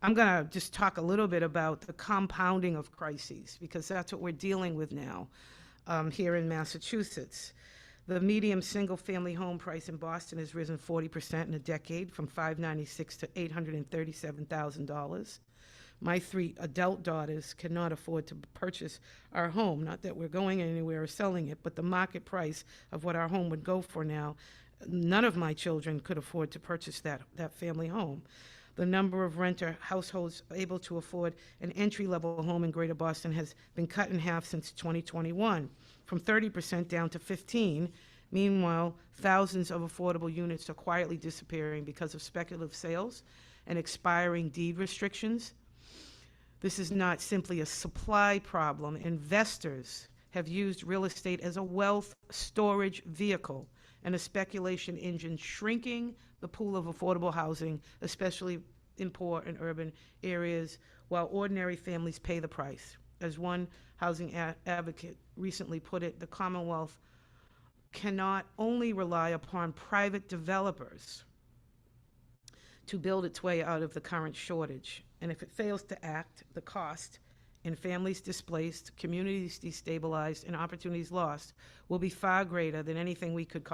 gonna just talk a little bit about the compounding of crises, because that's what we're dealing with now here in Massachusetts. The medium single-family home price in Boston has risen 40% in a decade, from $596,000 to $837,000. My 3 adult daughters cannot afford to purchase our home. Not that we're going anywhere or selling it, but the market price of what our home would go for now, none of my children could afford to purchase that family home. The number of renter households able to afford an entry-level home in Greater Boston has been cut in half since 2021, from 30% down to 15%. Meanwhile, thousands of affordable units are quietly disappearing because of speculative sales and expiring deed restrictions. This is not simply a supply problem. Investors have used real estate as a wealth storage vehicle and a speculation engine, shrinking the pool of affordable housing, especially in poor and urban areas, while ordinary families pay the price. As one housing advocate recently put it, the Commonwealth cannot only rely upon private developers to build its way out of the current shortage. And if it fails to act, the cost in families displaced, communities destabilized, and opportunities lost will be far greater than anything we could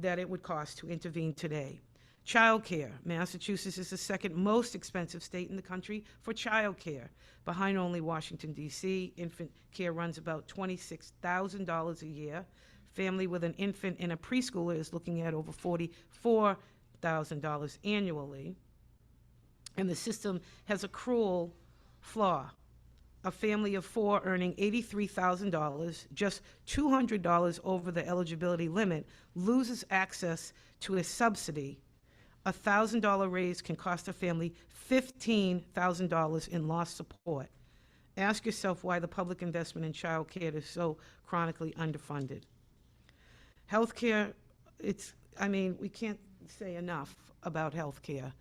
it would cost to intervene today. Childcare. Massachusetts is the second most expensive state in the country for childcare, behind only Washington, D.C. Infant care runs about $26,000 a year. Family with an infant and a preschooler is looking at over $44,000 annually. And the system has a cruel flaw. A family of 4 earning $83,000, just $200 over the eligibility limit, loses access to a subsidy. A $1,000 raise can cost a family $15,000 in lost support. Ask yourself why the public investment in child care is so chronically underfunded. Healthcare, we can't say enough about healthcare.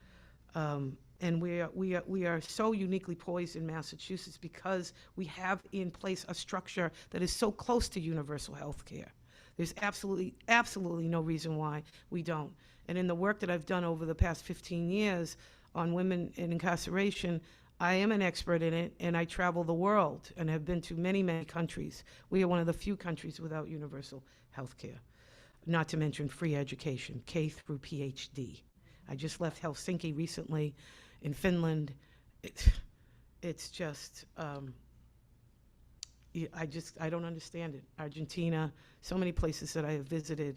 And we are so uniquely poised in Massachusetts because we have in place a structure that is so close to universal health care. There's absolutely no reason why we don't. And in the work that I've done over the past 15 years on women in incarceration, I am an expert in it, and I travel the world and have been to many, many countries. We are one of the few countries without universal health care, not to mention free education, K through PhD. I just left Helsinki recently in Finland. It's just, I don't understand it. Argentina, so many places that I have visited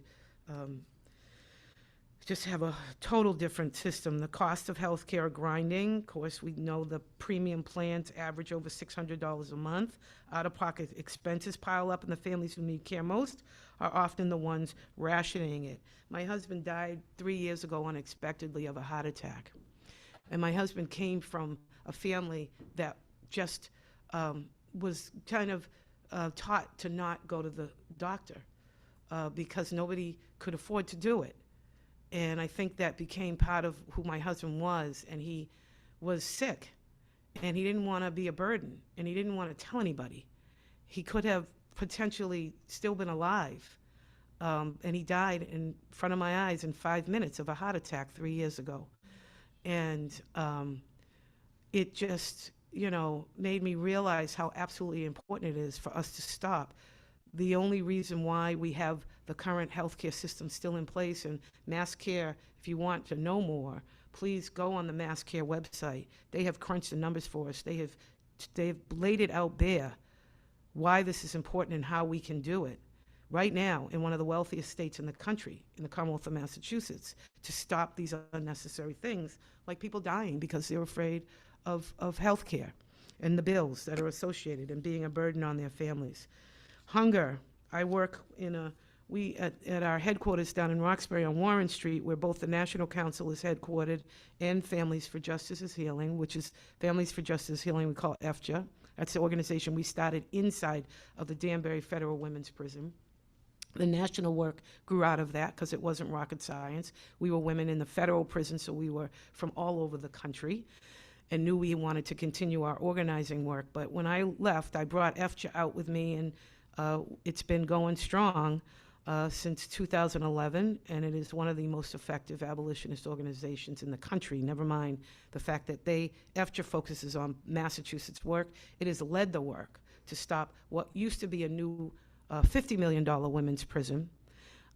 just have a total different system. The cost of healthcare are grinding. Of course, we know the premium plans average over $600 a month. Out-of-pocket expenses pile up, and the families who need care most are often the ones rationing it. My husband died 3 years ago unexpectedly of a heart attack. And my husband came from a family that just was kind of taught to not go to the doctor because nobody could afford to do it. And I think that became part of who my husband was, and he was sick, and he didn't want to be a burden, and he didn't want to tell anybody. He could have potentially still been alive, and he died in front of my eyes in 5 minutes of a heart attack 3 years ago. And it just, made me realize how absolutely important it is for us to stop. The only reason why we have the current healthcare system still in place, and Mass Care, if you want to know more, please go on the Mass Care website. They have crunched the numbers for us. They have laid it out bare why this is important and how we can do it right now in one of the wealthiest states in the country, in the Commonwealth of Massachusetts, to stop these unnecessary things like people dying because they're afraid of health care and the bills that are associated and being a burden on their families. Hunger. I work at our headquarters down in Roxbury on Warren Street, where both the National Council is headquartered and Families for Justice's Healing, which is Families for Justice Healing, we call FJA. That's the organization we started inside of the Danbury Federal Women's Prison. The national work grew out of that because it wasn't rocket science. We were women in the federal prison, so we were from all over the country. and knew we wanted to continue our organizing work. But when I left, I brought FJA out with me, and it's been going strong since 2011, and it is one of the most effective abolitionist organizations in the country, never mind the fact that FJA focuses on Massachusetts work. It has led the work to stop what used to be a new $50 million women's prison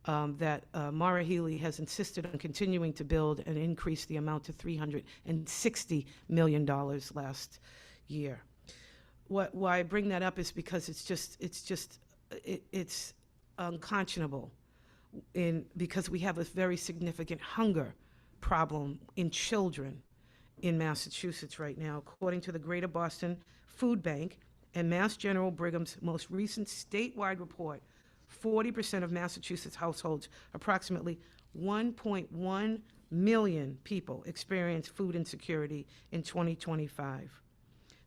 that Maura Healey has insisted on continuing to build and increase the amount to $360 million last year. Why I bring that up is because it's unconscionable because we have a very significant hunger problem in children in Massachusetts right now. According to the Greater Boston Food Bank and Mass General Brigham's most recent statewide report, 40% of Massachusetts households, approximately 1.1 million people, experience food insecurity in 2025.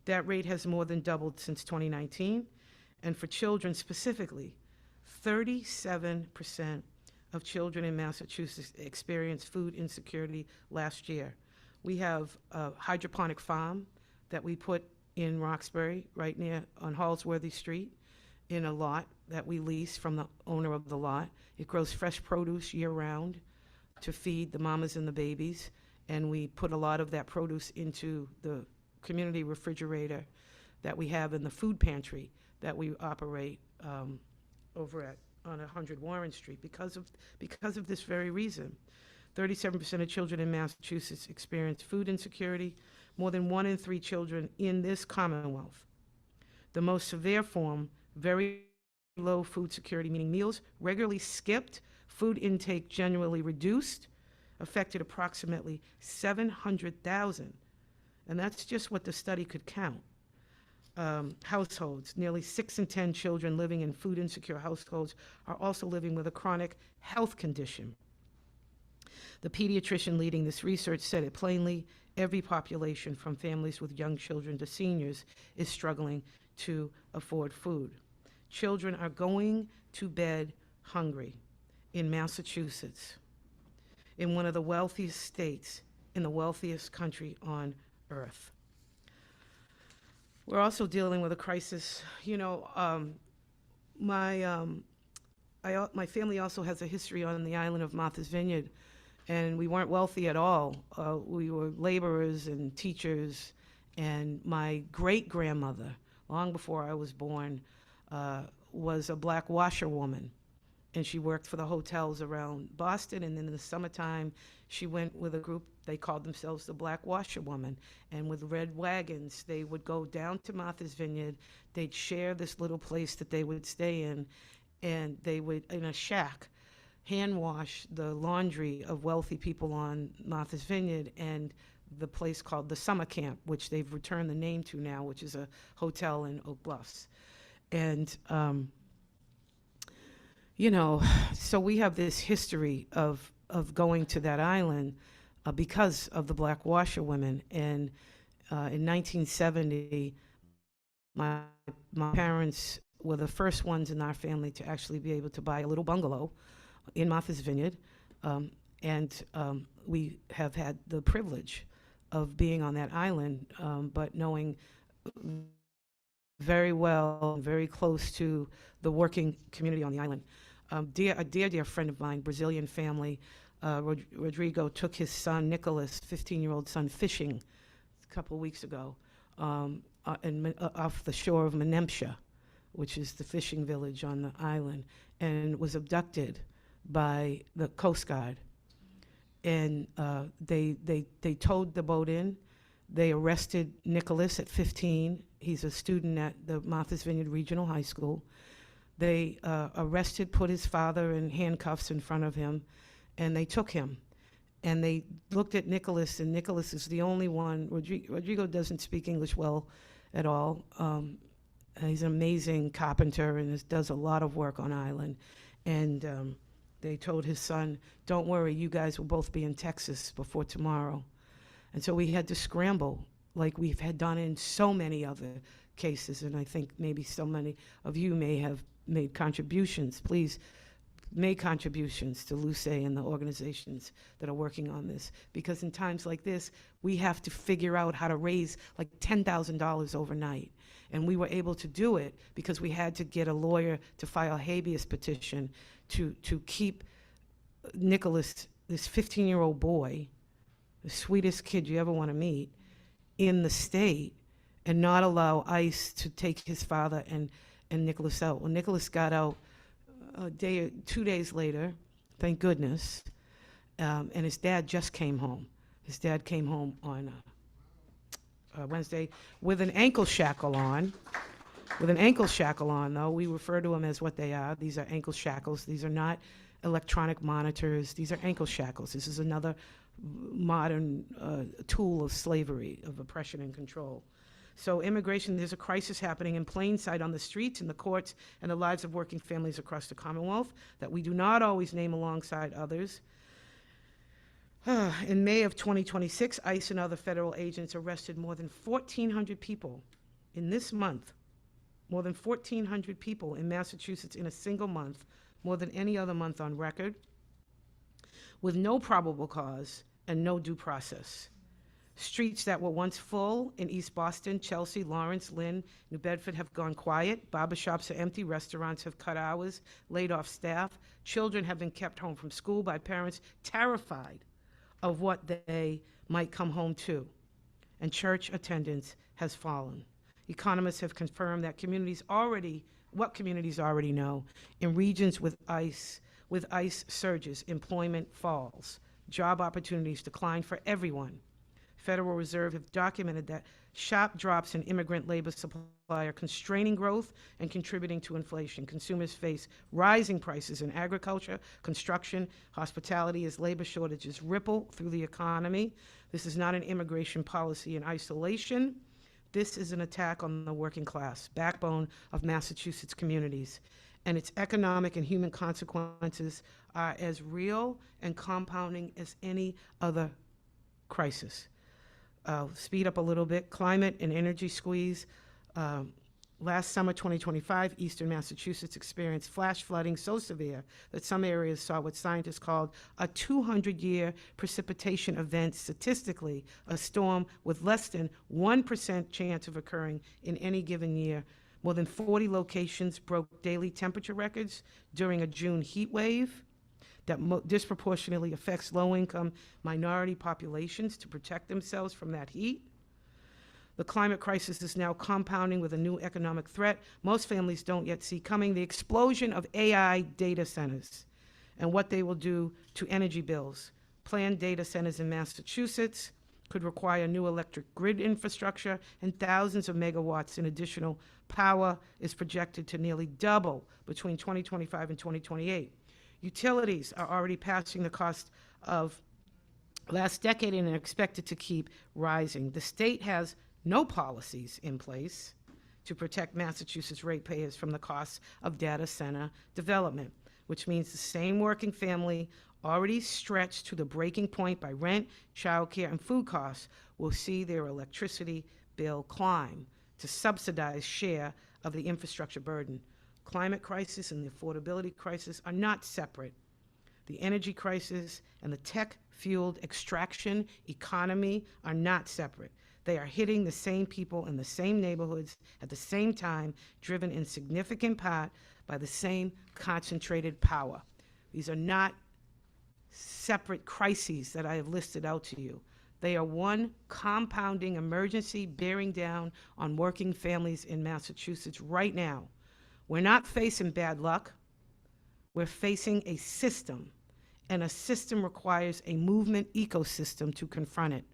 That rate has more than doubled since 2019, and for children specifically, 37% of children in Massachusetts experienced food insecurity last year. We have a hydroponic farm that we put in Roxbury, right near on Halsworthy Street, in a lot that we lease from the owner of the lot. It grows fresh produce year-round to feed the mamas and the babies, and we put a lot of that produce into the community refrigerator that we have in the food pantry that we operate over on 100 Warren Street because of this very reason. 37% of children in Massachusetts experience food insecurity, more than 1 in 3 children in this Commonwealth. The most severe form, very low food security, meaning meals regularly skipped, food intake generally reduced, affected approximately 700,000. And that's just what the study could count. Households, nearly 6 in 10 children living in food insecure households are also living with a chronic health condition. The pediatrician leading this research said it plainly: every population, from families with young children to seniors, is struggling to afford food. Children are going to bed hungry in Massachusetts, in one of the wealthiest states, in the wealthiest country on earth. We're also dealing with a crisis. You know, my family also has a history on the island of Martha's Vineyard, and we weren't wealthy at all. We were laborers and teachers, and my great-grandmother, long before I was born, was a black washerwoman, and she worked for the hotels around Boston, and then in the summertime, she went with a group, they called themselves the Black Washerwoman, and with red wagons, they would go down to Martha's Vineyard, they'd share this little place that they would stay in, and they would, in a shack, hand wash the laundry of wealthy people on Martha's Vineyard, and the place called the Summer Camp, which they've returned the name to now, which is a hotel in Oak Bluffs. And, you know, so we have this history of going to that island because of the black washerwomen. And in 1970, my parents were the first ones in our family to actually be able to buy a little bungalow in Martha's Vineyard. And we have had the privilege of being on that island, but knowing very well, very close to the working community on the island. A dear friend of mine, Brazilian family, Rodrigo, took his son, Nicholas, 15-year-old son, fishing a couple weeks ago off the shore of Menemsha, which is the fishing village on the island, and was abducted by the Coast Guard. And they towed the boat in. They arrested Nicholas at 15. He's a student at the Martha's Vineyard Regional High School. They put his father in handcuffs in front of him, and they took him. And they looked at Nicholas, and Nicholas is the only one. Rodrigo doesn't speak English well at all. He's an amazing carpenter and does a lot of work on island. And they told his son, "Don't worry, you guys will both be in Texas before tomorrow." And so we had to scramble, like we've had done in so many other cases, and I think maybe so many of you may have made contributions. Please make contributions to Luce and the organizations that are working on this, because in times like this, we have to figure out how to raise like $10,000 overnight. And we were able to do it because we had to get a lawyer to file a habeas petition to keep Nicholas, this 15-year-old boy, the sweetest kid you ever want to meet, in the state, and not allow ICE to take his father and Nicholas out. Well, Nicholas got out 2 days later, thank goodness, and his dad just came home. His dad came home on Wednesday with an ankle shackle on. With an ankle shackle on, though, we refer to them as what they are. These are ankle shackles. These are not electronic monitors. These are ankle shackles. This is another modern tool of slavery, of oppression and control. So immigration, there's a crisis happening in plain sight on the streets, in the courts, and the lives of working families across the Commonwealth that we do not always name alongside others. In May of 2026, ICE and other federal agents arrested more than 1,400 people in this month, more than 1,400 people in Massachusetts in a single month, more than any other month on record, with no probable cause and no due process. Streets that were once full in East Boston, Chelsea, Lawrence, Lynn, New Bedford have gone quiet. Barbershops are empty. Restaurants have cut hours, laid off staff. Children have been kept home from school by parents terrified of what they might come home to. And church attendance has fallen. Economists have confirmed that communities already know, in regions with ICE surges, employment falls, job opportunities decline for everyone. Federal Reserve have documented that sharp drops in immigrant labor supply are constraining growth and contributing to inflation. Consumers face rising prices in agriculture, construction, hospitality as labor shortages ripple through the economy. This is not an immigration policy in isolation. This is an attack on the working class, backbone of Massachusetts communities. And its economic and human consequences are as real and compounding as any other crisis. Speed up a little bit. Climate and energy squeeze. Last summer, 2025, eastern Massachusetts experienced flash flooding so severe that some areas saw what scientists called a 200-year precipitation event, statistically a storm with less than 1% chance of occurring in any given year. More than 40 locations broke daily temperature records during a June heat wave that disproportionately affects low-income minority populations to protect themselves from that heat. The climate crisis is now compounding with a new economic threat most families don't yet see coming: the explosion of AI data centers and what they will do to energy bills. Planned data centers in Massachusetts could require new electric grid infrastructure, and thousands of megawatts in additional power is projected to nearly double between 2025 and 2028. Utilities are already passing the cost of last decade and are expected to keep rising. The state has no policies in place to protect Massachusetts ratepayers from the costs of data center development, which means the same working family already stretched to the breaking point by rent, childcare, and food costs will see their electricity bill climb to subsidize share of the infrastructure burden. Climate crisis and the affordability crisis are not separate. The energy crisis and the tech-fueled extraction economy are not separate. They are hitting the same people in the same neighborhoods at the same time, driven in significant part by the same concentrated power. These are not separate crises that I have listed out to you. They are one compounding emergency bearing down on working families in Massachusetts right now. We're not facing bad luck. We're facing a system, and a system requires a movement ecosystem to confront it.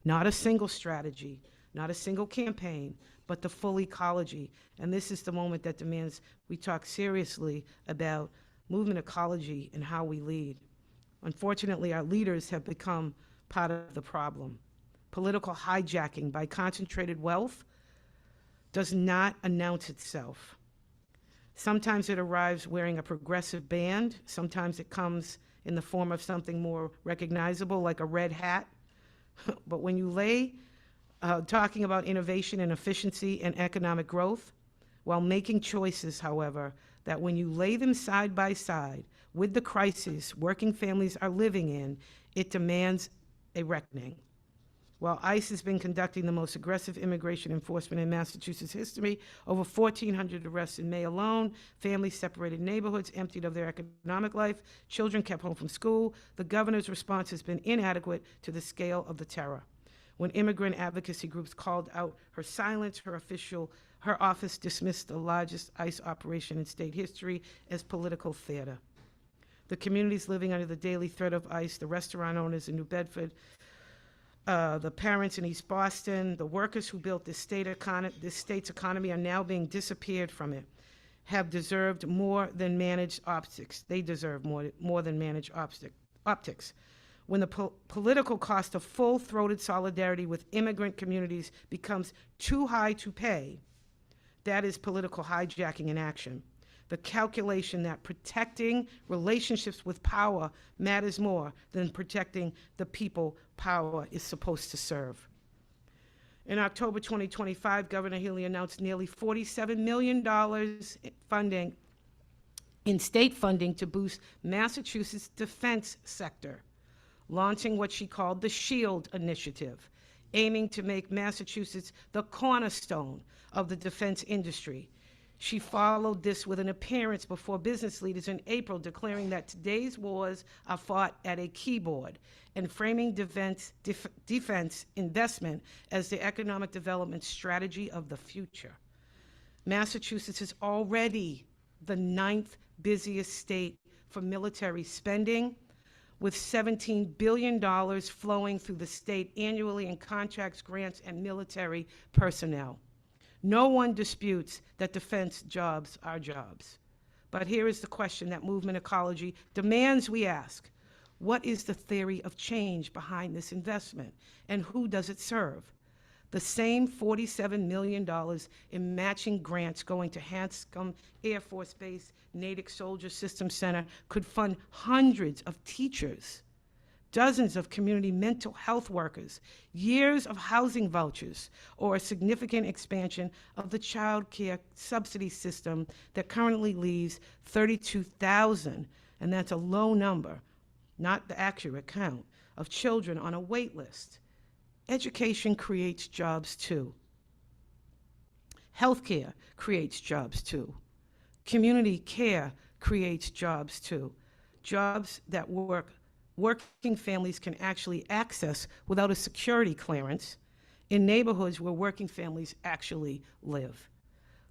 Not a single strategy, not a single campaign, but the full ecology. And this is the moment that demands we talk seriously about movement ecology and how we lead. Unfortunately, our leaders have become part of the problem. Political hijacking by concentrated wealth does not announce itself. Sometimes it arrives wearing a progressive band. Sometimes it comes in the form of something more recognizable, like a red hat. But when you lay talking about innovation and efficiency and economic growth, while making choices, however, that when you lay them side by side With the crisis working families are living in, it demands a reckoning. While ICE has been conducting the most aggressive immigration enforcement in Massachusetts history, over 1,400 arrests in May alone, families separated, neighborhoods emptied of their economic life, children kept home from school, the governor's response has been inadequate to the scale of the terror. When immigrant advocacy groups called out her silence, her office dismissed the largest ICE operation in state history as political theater. The communities living under the daily threat of ICE, the restaurant owners in New Bedford, the parents in East Boston, the workers who built this state's economy are now being disappeared from it, have deserved more than managed optics. They deserve more than managed optics. When the political cost of full-throated solidarity with immigrant communities becomes too high to pay, that is political hijacking in action. The calculation that protecting relationships with power matters more than protecting the people power is supposed to serve. In October 2025, Governor Healy announced nearly $47 million in state funding to boost Massachusetts' defense sector, launching what she called the SHIELD initiative, aiming to make Massachusetts the cornerstone of the defense industry. She followed this with an appearance before business leaders in April, declaring that today's wars are fought at a keyboard and framing defense investment as the economic development strategy of the future. Massachusetts is already the 9th busiest state for military spending, with $17 billion flowing through the state annually in contracts, grants, and military personnel. No one disputes that defense jobs are jobs. But here is the question that Movement Ecology demands we ask. What is the theory of change behind this investment, and who does it serve? The same $47 million in matching grants going to Hanscom Air Force Base Natick Soldier Systems Center could fund hundreds of teachers, dozens of community mental health workers, years of housing vouchers, or a significant expansion of the child care subsidy system that currently leaves 32,000, and that's a low number, not the accurate count, of children on a wait list. Education creates jobs too. Healthcare creates jobs too. Community care creates jobs too. Jobs that working families can actually access without a security clearance in neighborhoods where working families actually live.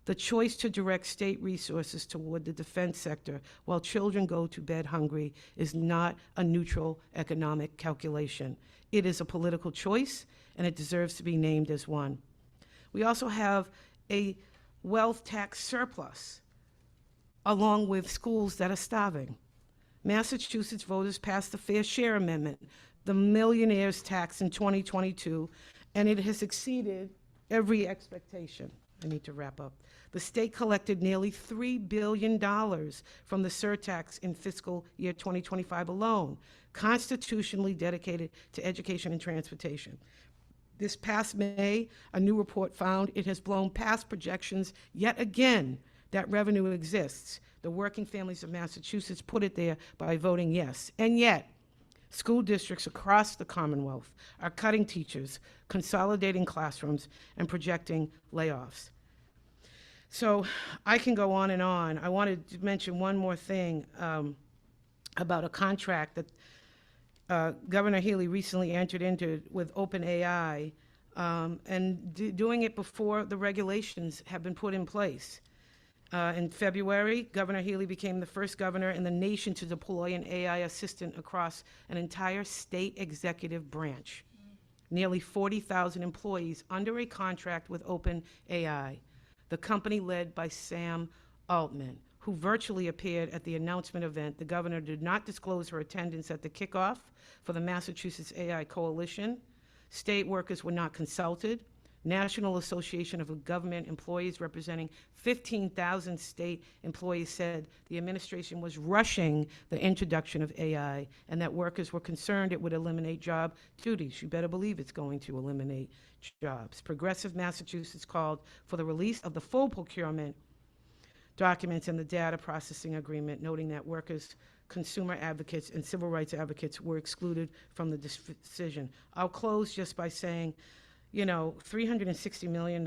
The choice to direct state resources toward the defense sector while children go to bed hungry is not a neutral economic calculation. It is a political choice, and it deserves to be named as one. We also have a wealth tax surplus, along with schools that are starving. Massachusetts voters passed the Fair Share Amendment, the millionaire's tax, in 2022, and it has exceeded every expectation. I need to wrap up. The state collected nearly $3 billion from the surtax in fiscal year 2025 alone, constitutionally dedicated to education and transportation. This past May, a new report found it has blown past projections yet again that revenue exists. The working families of Massachusetts put it there by voting yes. And yet, school districts across the Commonwealth are cutting teachers, consolidating classrooms, and projecting layoffs. So I can go on and on. I wanted to mention one more thing about a contract that Governor Healy recently entered into with OpenAI, and doing it before the regulations have been put in place. In February, Governor Healy became the first governor in the nation to deploy an AI assistant across an entire state executive branch. Nearly 40,000 employees under a contract with OpenAI, the company led by Sam Altman, who virtually appeared at the announcement event. The governor did not disclose her attendance at the kickoff for the Massachusetts AI Coalition. State workers were not consulted. National Association of Government Employees, representing 15,000 state employees, said the administration was rushing the introduction of AI and that workers were concerned it would eliminate job duties. You better believe it's going to eliminate jobs. Progressive Massachusetts called for the release of the full procurement documents and the data processing agreement, noting that workers consumer advocates, and civil rights advocates were excluded from the decision. I'll close just by saying, you know, $360 million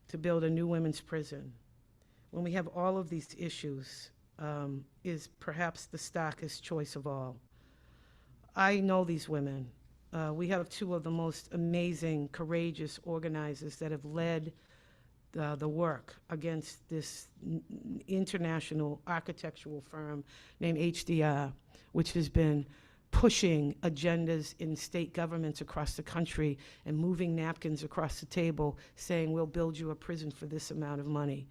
to build a new women's prison, when we have all of these issues, is perhaps the starkest choice of all. I know these women. We have two of the most amazing, courageous organizers that have led the work against this international architectural firm named HDR, which has been pushing agendas in state governments across the country and moving napkins across the table saying, we'll build you a prison for this amount of money.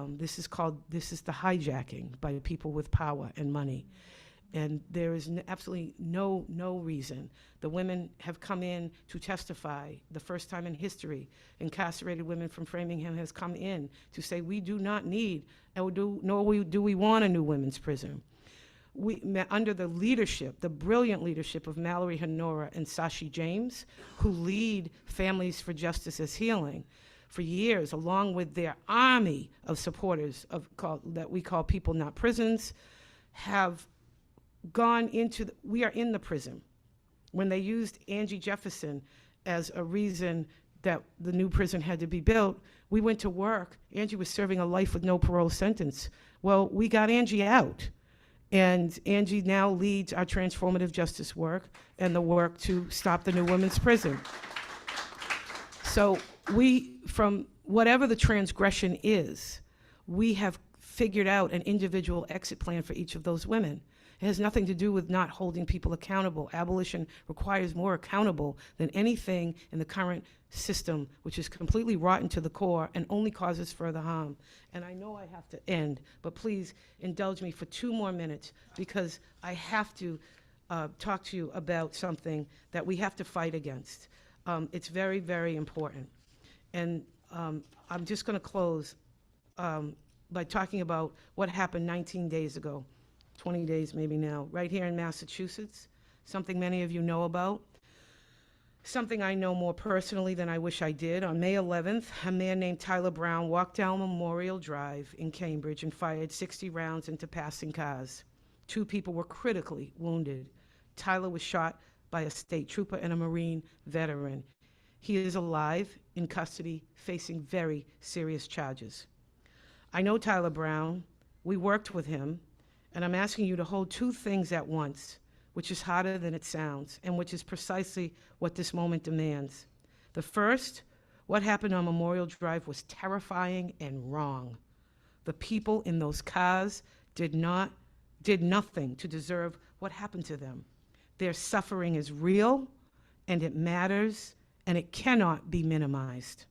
This is the hijacking by people with power and money. And there is absolutely no reason. The women have come in to testify, the first time in history. Incarcerated women from Framingham has come in to say, we do not need, nor do we want a new women's prison. Under the leadership, the brilliant leadership of Mallory Honora and Sashi James, who lead Families for Justice as Healing for years, along with their army of supporters that we call People Not Prisons, have gone into, we are in the prison. When they used Angie Jefferson as a reason that the new prison had to be built, we went to work. Angie was serving a life with no parole sentence. Well, we got Angie out. And Angie now leads our transformative justice work and the work to stop the new women's prison. So we, from whatever the transgression is, we have figured out an individual exit plan for each of those women. It has nothing to do with not holding people accountable. Abolition requires more accountable than anything in the current system, which is completely rotten to the core and only causes further harm. And I know I have to end, but please indulge me for 2 more minutes, because I have to talk to you about something that we have to fight against. It's very, very important. And I'm just going to close by talking about what happened 19 days ago. 20 days maybe now, right here in Massachusetts, something many of you know about, something I know more personally than I wish I did. On May 11th, a man named Tyler Brown walked down Memorial Drive in Cambridge and fired 60 rounds into passing cars. 2 people were critically wounded. Tyler was shot by a state trooper and a Marine veteran. He is alive, in custody, facing very serious charges. I know Tyler Brown. We worked with him. And I'm asking you to hold 2 things at once, which is harder than it sounds, and which is precisely what this moment demands. The first, what happened on Memorial Drive was terrifying and wrong. The people in those cars did nothing to deserve what happened to them. Their suffering is real, and it matters, and it cannot be minimized.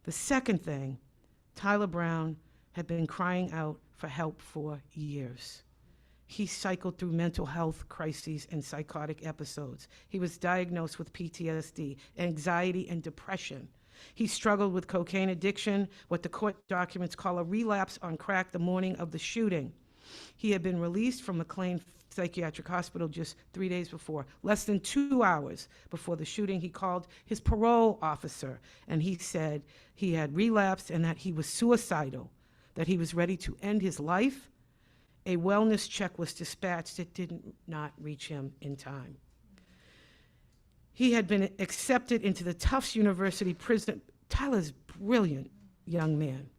The second thing, Tyler Brown had been crying out for help for years. He cycled through mental health crises and psychotic episodes. He was diagnosed with PTSD, anxiety, and depression. He struggled with cocaine addiction, what the court documents call a relapse on crack the morning of the shooting. He had been released from McLean Psychiatric Hospital just 3 days before. Less than 2 hours before the shooting, he called his parole officer, and he said he had relapsed and that he was suicidal, that he was ready to end his life. A wellness check was dispatched. It did not reach him in time. He had been accepted into the Tufts University prison. Tyler's a brilliant young man.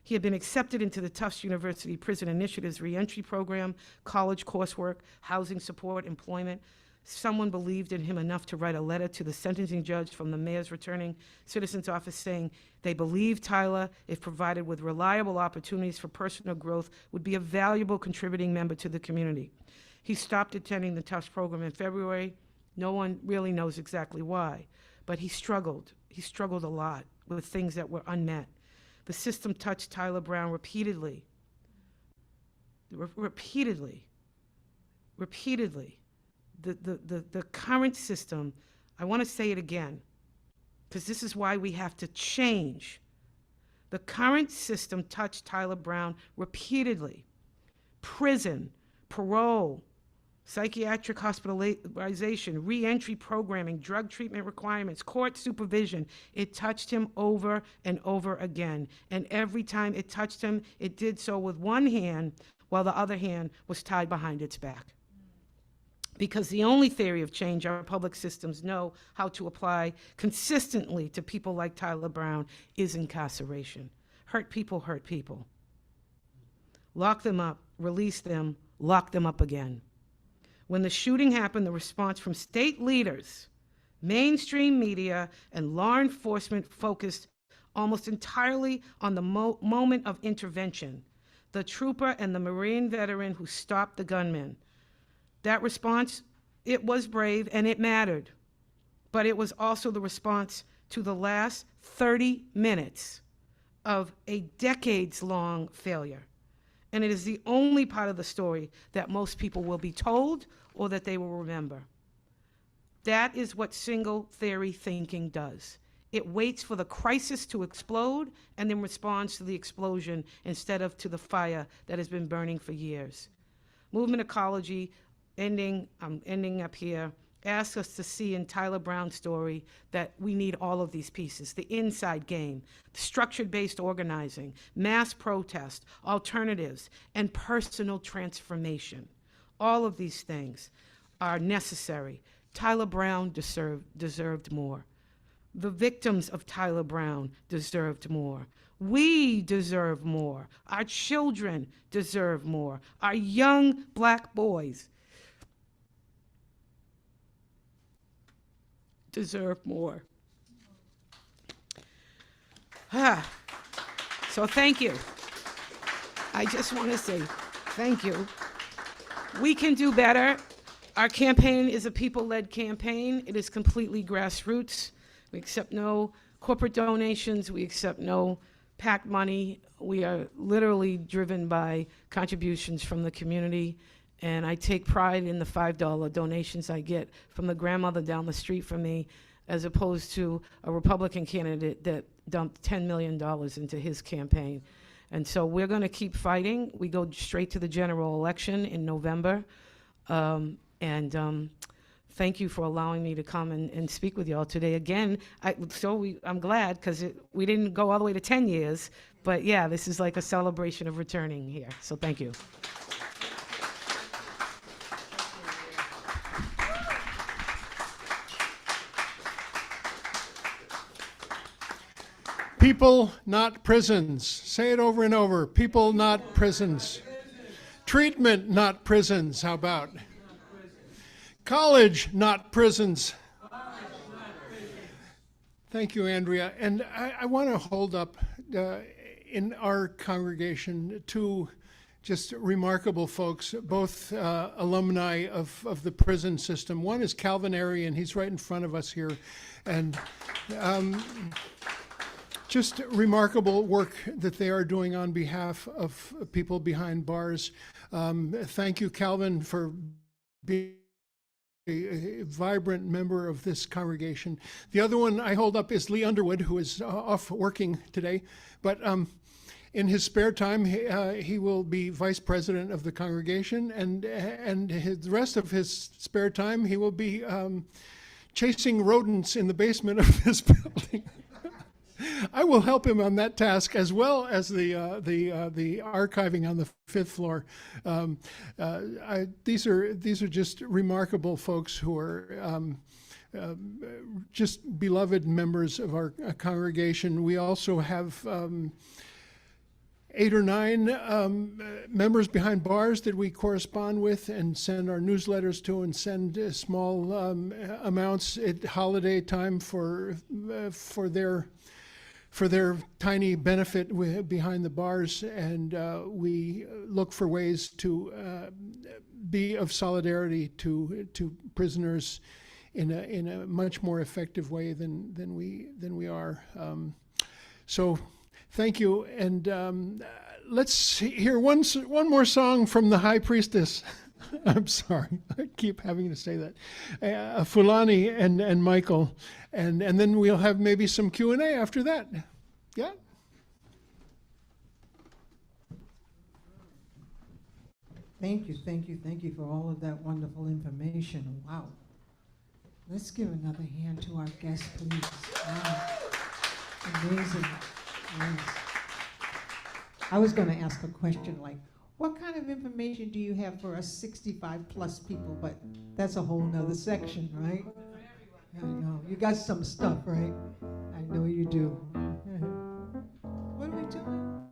He had been accepted into the Tufts University Prison Initiative's reentry program, college coursework, housing support, employment. Someone believed in him enough to write a letter to the sentencing judge from the mayor's returning citizen's office saying they believed Tyler, if provided with reliable opportunities for personal growth, would be a valuable contributing member to the community. He stopped attending the Tufts program in February. No one really knows exactly why, but he struggled. He struggled a lot with things that were unmet. The system touched Tyler Brown repeatedly. Repeatedly. The current system, I want to say it again, because this is why we have to change. The current system touched Tyler Brown repeatedly. Prison, parole, psychiatric hospitalization, reentry programming, drug treatment requirements, court supervision. It touched him over and over again. And every time it touched him, it did so with one hand while the other hand was tied behind its back. Because the only theory of change our public systems know how to apply consistently to people like Tyler Brown is incarceration. Hurt people hurt people. Lock them up, release them, lock them up again. When the shooting happened, the response from state leaders, mainstream media, and law enforcement focused almost entirely on the moment of intervention, the trooper and the Marine veteran who stopped the gunman. That response, it was brave and it mattered, but it was also the response to the last 30 minutes of a decades-long failure. And it is the only part of the story that most people will be told or that they will remember. That is what single theory thinking does. It waits for the crisis to explode and then responds to the explosion instead of to the fire that has been burning for years. Movement Ecology, I'm ending up here, asks us to see in Tyler Brown's story that we need all of these pieces: the inside game, structured-based organizing, mass protest, alternatives, and personal transformation. All of these things are necessary. Tyler Brown deserved more. The victims of Tyler Brown deserved more. We deserve more. Our children deserve more. Our young black boys deserve more. So thank you. I just want to say thank you. We can do better. Our campaign is a people-led campaign. It is completely grassroots. We accept no corporate donations. We accept no PAC money. We are literally driven by contributions from the community. And I take pride in the $5 donations I get from the grandmother down the street from me, as opposed to a Republican candidate that dumped $10 million into his campaign. And so we're going to keep fighting. We go straight to the general election in November. Thank you for allowing me to come and speak with y'all today again. I'm glad, because we didn't go all the way to 10 years, but yeah, this is like a celebration of returning here. So thank you. People, not prisons. Say it over and over. People, not prisons. Treatment, not prisons. How about? College, not prisons. Thank you, Andrea. And I want to hold up in our congregation two just remarkable folks, both alumni of the prison system. One is Calvin Airy, and he's right in front of us here. And just remarkable work that they are doing on behalf of people behind bars. Thank you, Calvin, for being a vibrant member of this congregation. The other one I hold up is Lee Underwood, who is off working today, but in his spare time, he will be vice president of the congregation, and the rest of his spare time, he will be chasing rodents in the basement of this building. I will help him on that task, as well as the archiving on the 5th floor. These are just remarkable folks who are just beloved members of our congregation. We also have 8 or 9 members behind bars that we correspond with and send our newsletters to, and send small amounts at holiday time for their tiny benefit behind the bars. And we look for ways to be of solidarity to prisoners in a much more effective way than we are. So thank you. And let's hear one more song from the High Priestess. I'm sorry, I keep having to say that. Fulani and Michael, and then we'll have maybe some Q&A after that. Yeah? Thank you for all of that wonderful information. Wow. Let's give another hand to our guest, please. Wow. Amazing. Yes. I was going to ask a question like, What kind of information do you have for us 65 plus people? But that's a whole nother section, right? I know. You got some stuff, right? I know you do. What are we doing?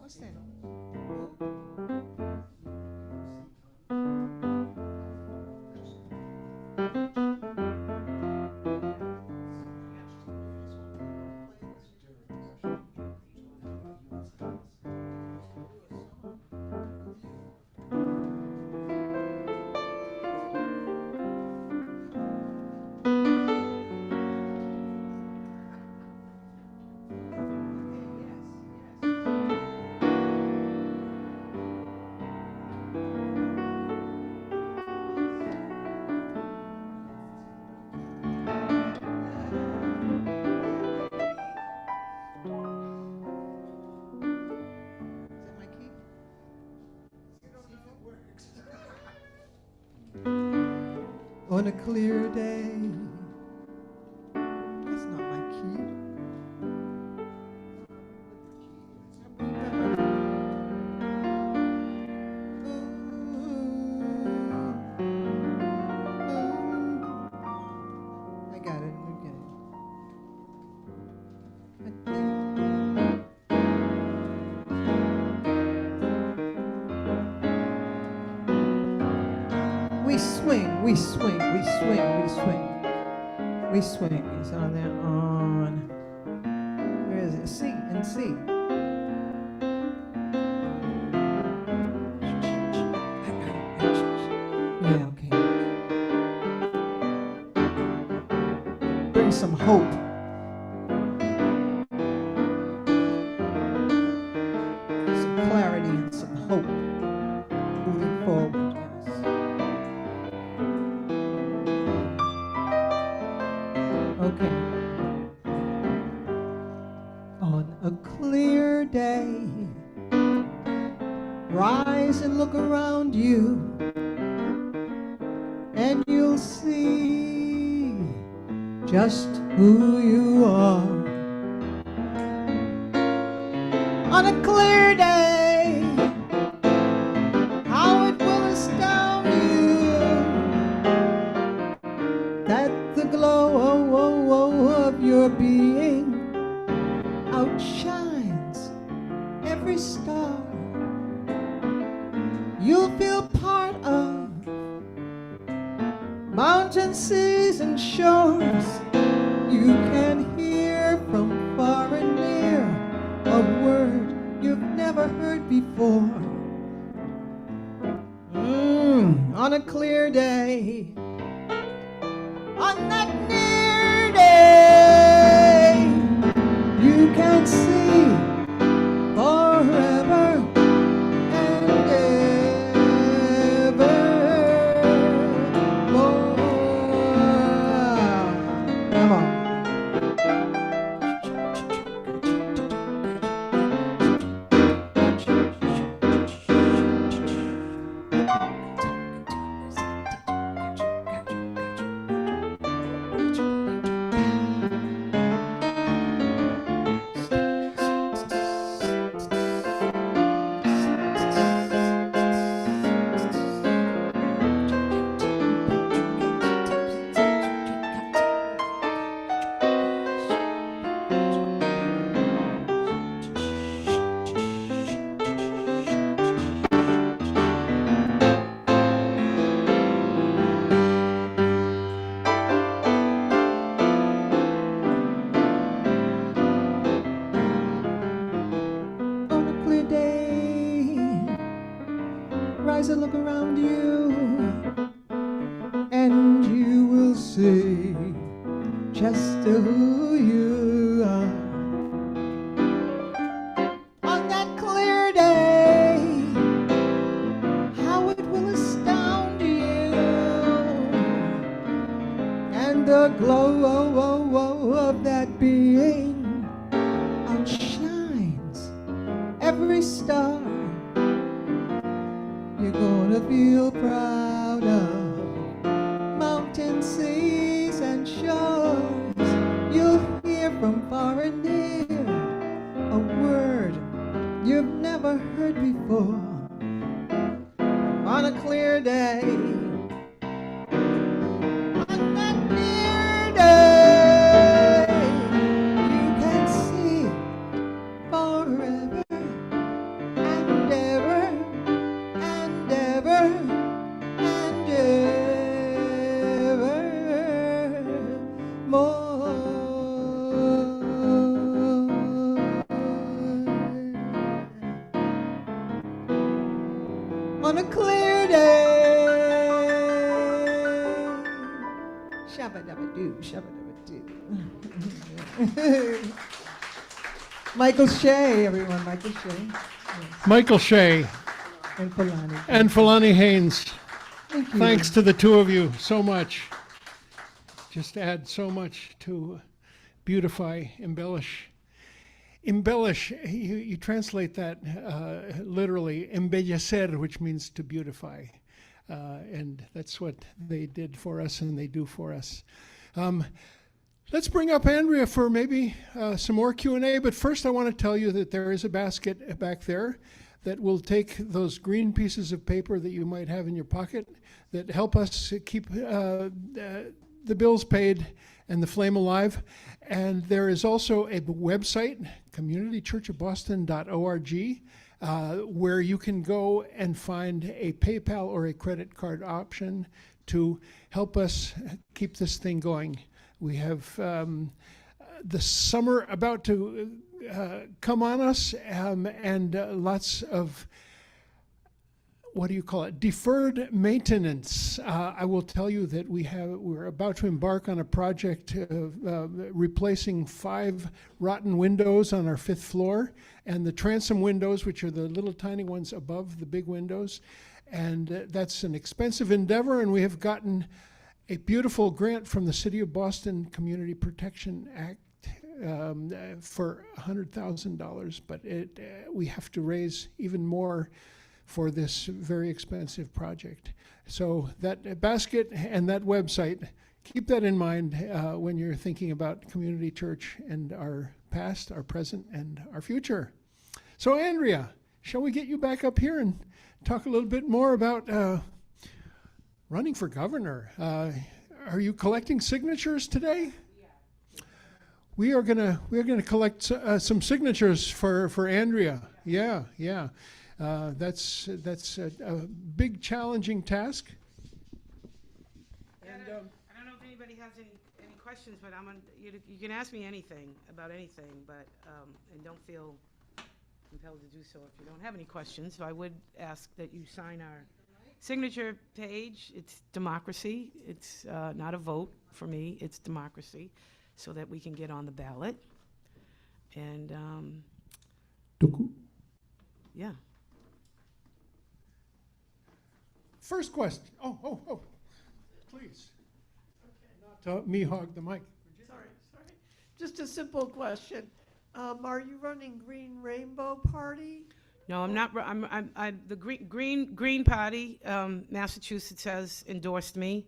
What's that? On a clear day. That's not my key. I got it. Okay. We swing, we swing, we swing, we swing. We swing. It's on there. On. Where is it? C and C. Yeah, okay. Bring some hope. Some clarity and some hope. Moving forward. Okay. On a clear day, rise and look around you, and you'll see just who you are. On a clear day, how it will astound you that the glow of your being outshines every star. You'll feel part of mountains, seas, and shores. You can hear from far and near a word you've never heard before. On a clear day, on that near day, you can see forever and ever more. Come on. And look around you, and you will see just who you are. On that clear day, how it will astound you, and the glow of that being outshines every star. You're gonna feel proud of mountains, seas, and shores. You'll hear from far and near a word you've never heard before. clear day, on that clear day, you can see forever and ever and ever and ever more. On a clear day. Shabba-dabba-doo, shabba-dabba-doo. Michael Shea, everyone, Michael Shea. Yes. Michael Shea And Polani. and Fulani Haynes. Thank you. Thanks to the two of you so much. Just add so much to beautify, embellish. Embellish, you translate that literally, embellecer, which means to beautify. And that's what they did for us and they do for us. Let's bring up Andrea for maybe some more Q&A, but first I want to tell you that there is a basket back there that will take those green pieces of paper that you might have in your pocket that help us keep the bills paid and the flame alive. And there is also a website, communitychurchofboston.org, where you can go and find a PayPal or a credit card option to help us keep this thing going. We have the summer about to come on us, and lots of, what do you call it, deferred maintenance. I will tell you that we're about to embark on a project of replacing 5 rotten windows on our 5th floor, and the transom windows, which are the little tiny ones above the big windows. And that's an expensive endeavor, and we have gotten a beautiful grant from the City of Boston Community Protection Act for $100,000, but we have to raise even more for this very expensive project. So that basket and that website, keep that in mind when you're thinking about community church and our past, our present, and our future. So Andrea, shall we get you back up here and talk a little bit more about running for governor? Are you collecting signatures today? We are gonna collect some signatures for Andrea. Yeah. That's a big challenging task. And, I don't know if anybody has any questions, but you can ask me anything about anything, but and don't feel compelled to do so if you don't have any questions. So I would ask that you sign our signature page. It's democracy. It's not a vote for me. It's democracy, so that we can get on the ballot. And yeah. First question. Oh, please. Not me hog the mic. Sorry. Just a simple question. Are you running Green Rainbow Party? No, I'm not. I'm the Green Party. Massachusetts has endorsed me.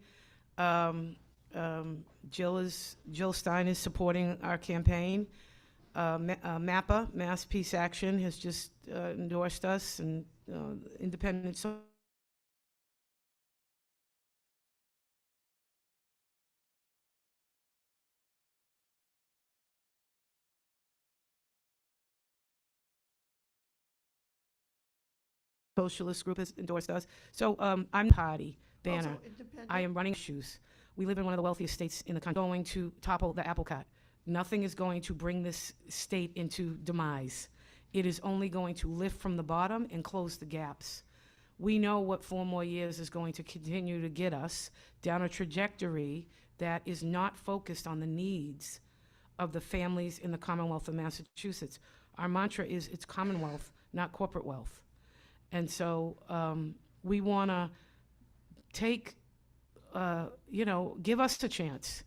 Jill Stein is supporting our campaign. MAPA, Mass Peace Action, has just endorsed us, and independent. Socialist group has endorsed us. So I'm party banner. Also independent? I am running shoes. We live in one of the wealthiest states in the country. Going to topple the apple cart. Nothing is going to bring this state into demise. It is only going to lift from the bottom and close the gaps. We know what 4 more years is going to continue to get us down a trajectory that is not focused on the needs of the families in the Commonwealth of Massachusetts. Our mantra is it's Commonwealth, not corporate wealth. And so we want to take, give us a chance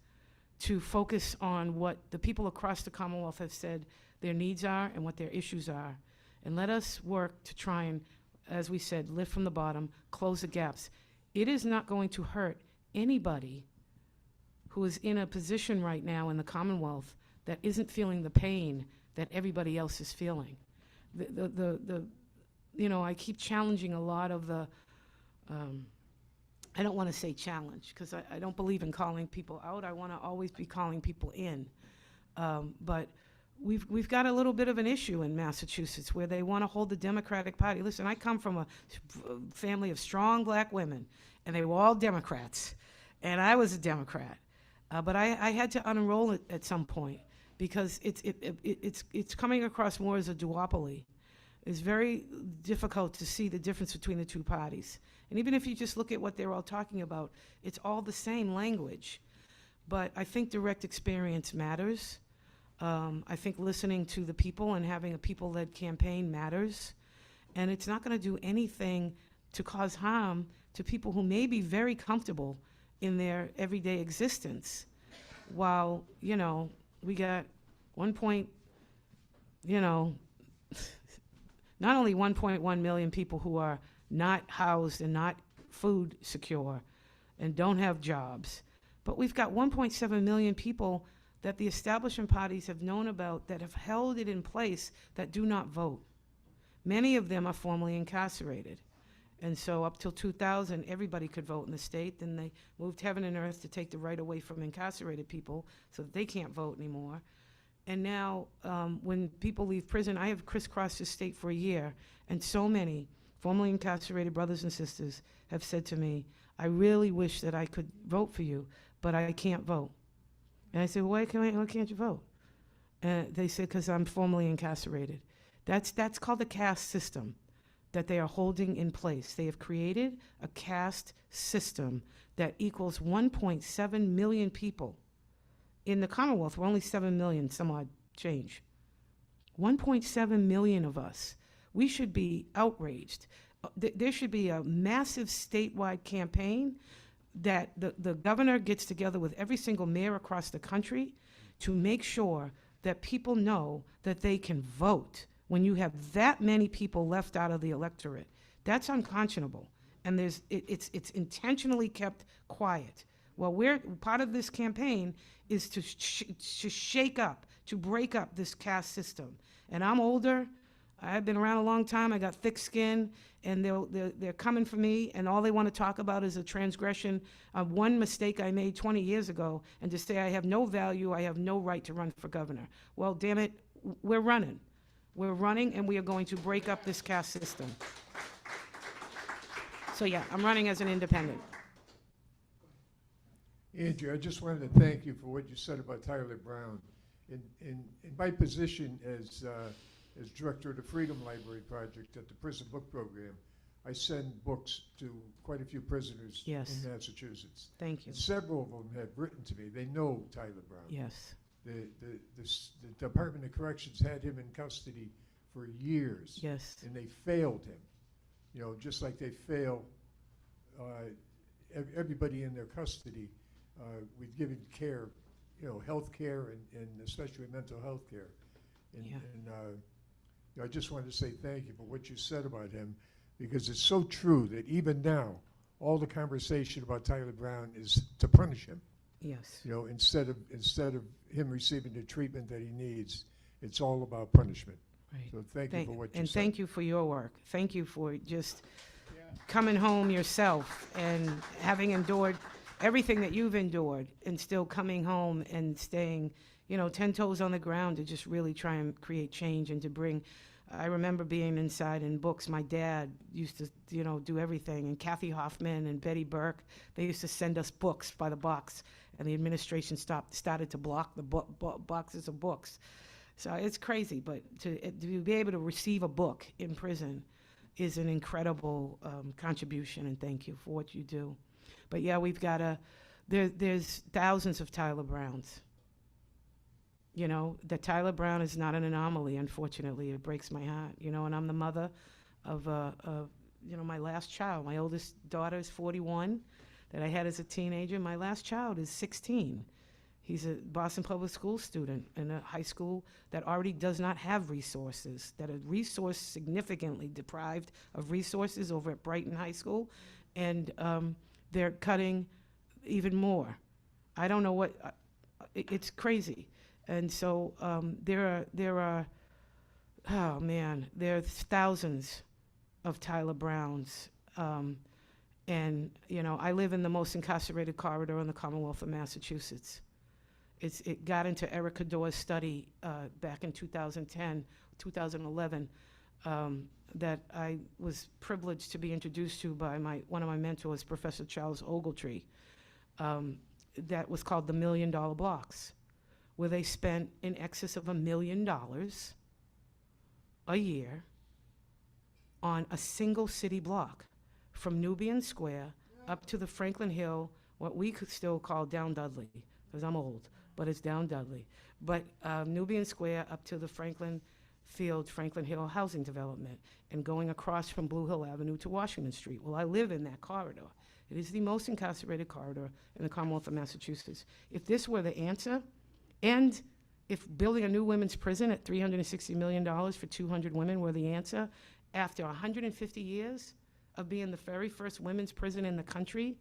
to focus on what the people across the Commonwealth have said their needs are and what their issues are. And let us work to try and, as we said, lift from the bottom, close the gaps. It is not going to hurt anybody who is in a position right now in the Commonwealth that isn't feeling the pain that everybody else is feeling. I keep challenging a lot of the I don't want to say challenge, because I don't believe in calling people out. I want to always be calling people in. But we've got a little bit of an issue in Massachusetts where they want to hold the Democratic Party. Listen, I come from a family of strong black women, and they were all Democrats, and I was a Democrat. But I had to unenroll it at some point because it's coming across more as a duopoly. It's very difficult to see the difference between the two parties. And even if you just look at what they're all talking about, it's all the same language. But I think direct experience matters. I think listening to the people and having a people-led campaign matters. And it's not going to do anything to cause harm to people who may be very comfortable in their everyday existence. While, we got not only 1.1 million people who are not housed and not food secure and don't have jobs, but we've got 1.7 million people that the establishment parties have known about that have held it in place that do not vote. Many of them are formerly incarcerated. And so up till 2000, everybody could vote in the state. Then they moved heaven and earth to take the right away from incarcerated people so that they can't vote anymore. And now when people leave prison, I have crisscrossed the state for a year, and so many formerly incarcerated brothers and sisters have said to me, I really wish that I could vote for you, but I can't vote. And I said, well, why can't you vote? And they said, because I'm formerly incarcerated. That's called the caste system that they are holding in place. They have created a caste system that equals 1.7 million people. In the Commonwealth, we're only 7 million, some odd change. 1.7 million of us. We should be outraged. There should be a massive statewide campaign that the governor gets together with every single mayor across the country to make sure that people know that they can vote when you have that many people left out of the electorate. That's unconscionable. And it's intentionally kept quiet. Well, part of this campaign is to shake up, to break up this caste system. And I'm older. I've been around a long time. I got thick skin, and they're coming for me, and all they want to talk about is a transgression of one mistake I made 20 years ago, and to say I have no value, I have no right to run for governor. Well, damn it, we're running. We're running, and we are going to break up this caste system. So yeah, I'm running as an independent. Andrea, I just wanted to thank you for what you said about Tyler Brown. In my position as director of the Freedom Library Project at the Prison Book Program, I send books to quite a few prisoners Yes. in Massachusetts. Thank you. And several of them have written to me. They know Tyler Brown. Yes. The Department of Corrections had him in custody for years. Yes. And they failed him. Just like they fail everybody in their custody. We've given care, health care and especially mental health care. And I just wanted to say thank you for what you said about him, because it's so true that even now, all the conversation about Tyler Brown is to punish him. Yes. Instead of him receiving the treatment that he needs, it's all about punishment. Right. So thank you for what you And said. thank you for your work. Thank you for just coming home yourself and having endured everything that you've endured, and still coming home and staying, 10 toes on the ground to just really try and create change and to bring. I remember being inside in books. My dad used to, do everything. And Kathy Hoffman and Betty Burke, they used to send us books by the box. And the administration started to block the boxes of books. So it's crazy. But to be able to receive a book in prison is an incredible contribution. And thank you for what you do. But yeah, we've got there's thousands of Tyler Browns. That Tyler Brown is not an anomaly, unfortunately. It breaks my heart, and I'm the mother of my last child. My oldest daughter is 41 that I had as a teenager. My last child is 16. He's a Boston Public School student in a high school that already does not have resources, that are resource significantly deprived of resources over at Brighton High School. And they're cutting even more. I don't know what, it's crazy. And so there are thousands of Tyler Browns. And, you know, I live in the most incarcerated corridor in the Commonwealth of Massachusetts. It got into Erica Doer's study back in 2010, 2011, that I was privileged to be introduced to by one of my mentors, Professor Charles Ogletree, that was called the $1 Million Blocks, where they spent in excess of $1 million a year on a single city block, from Nubian Square up to the Franklin Hill, what we could still call Down Dudley, because I'm old, but it's Down Dudley. But Nubian Square up to the Franklin Hill housing development, and going across from Blue Hill Avenue to Washington Street. Well, I live in that corridor. It is the most incarcerated corridor in the Commonwealth of Massachusetts. If this were the answer, and if building a new women's prison at $360 million for 200 women were the answer, after 150 years of being the very first women's prison in the country,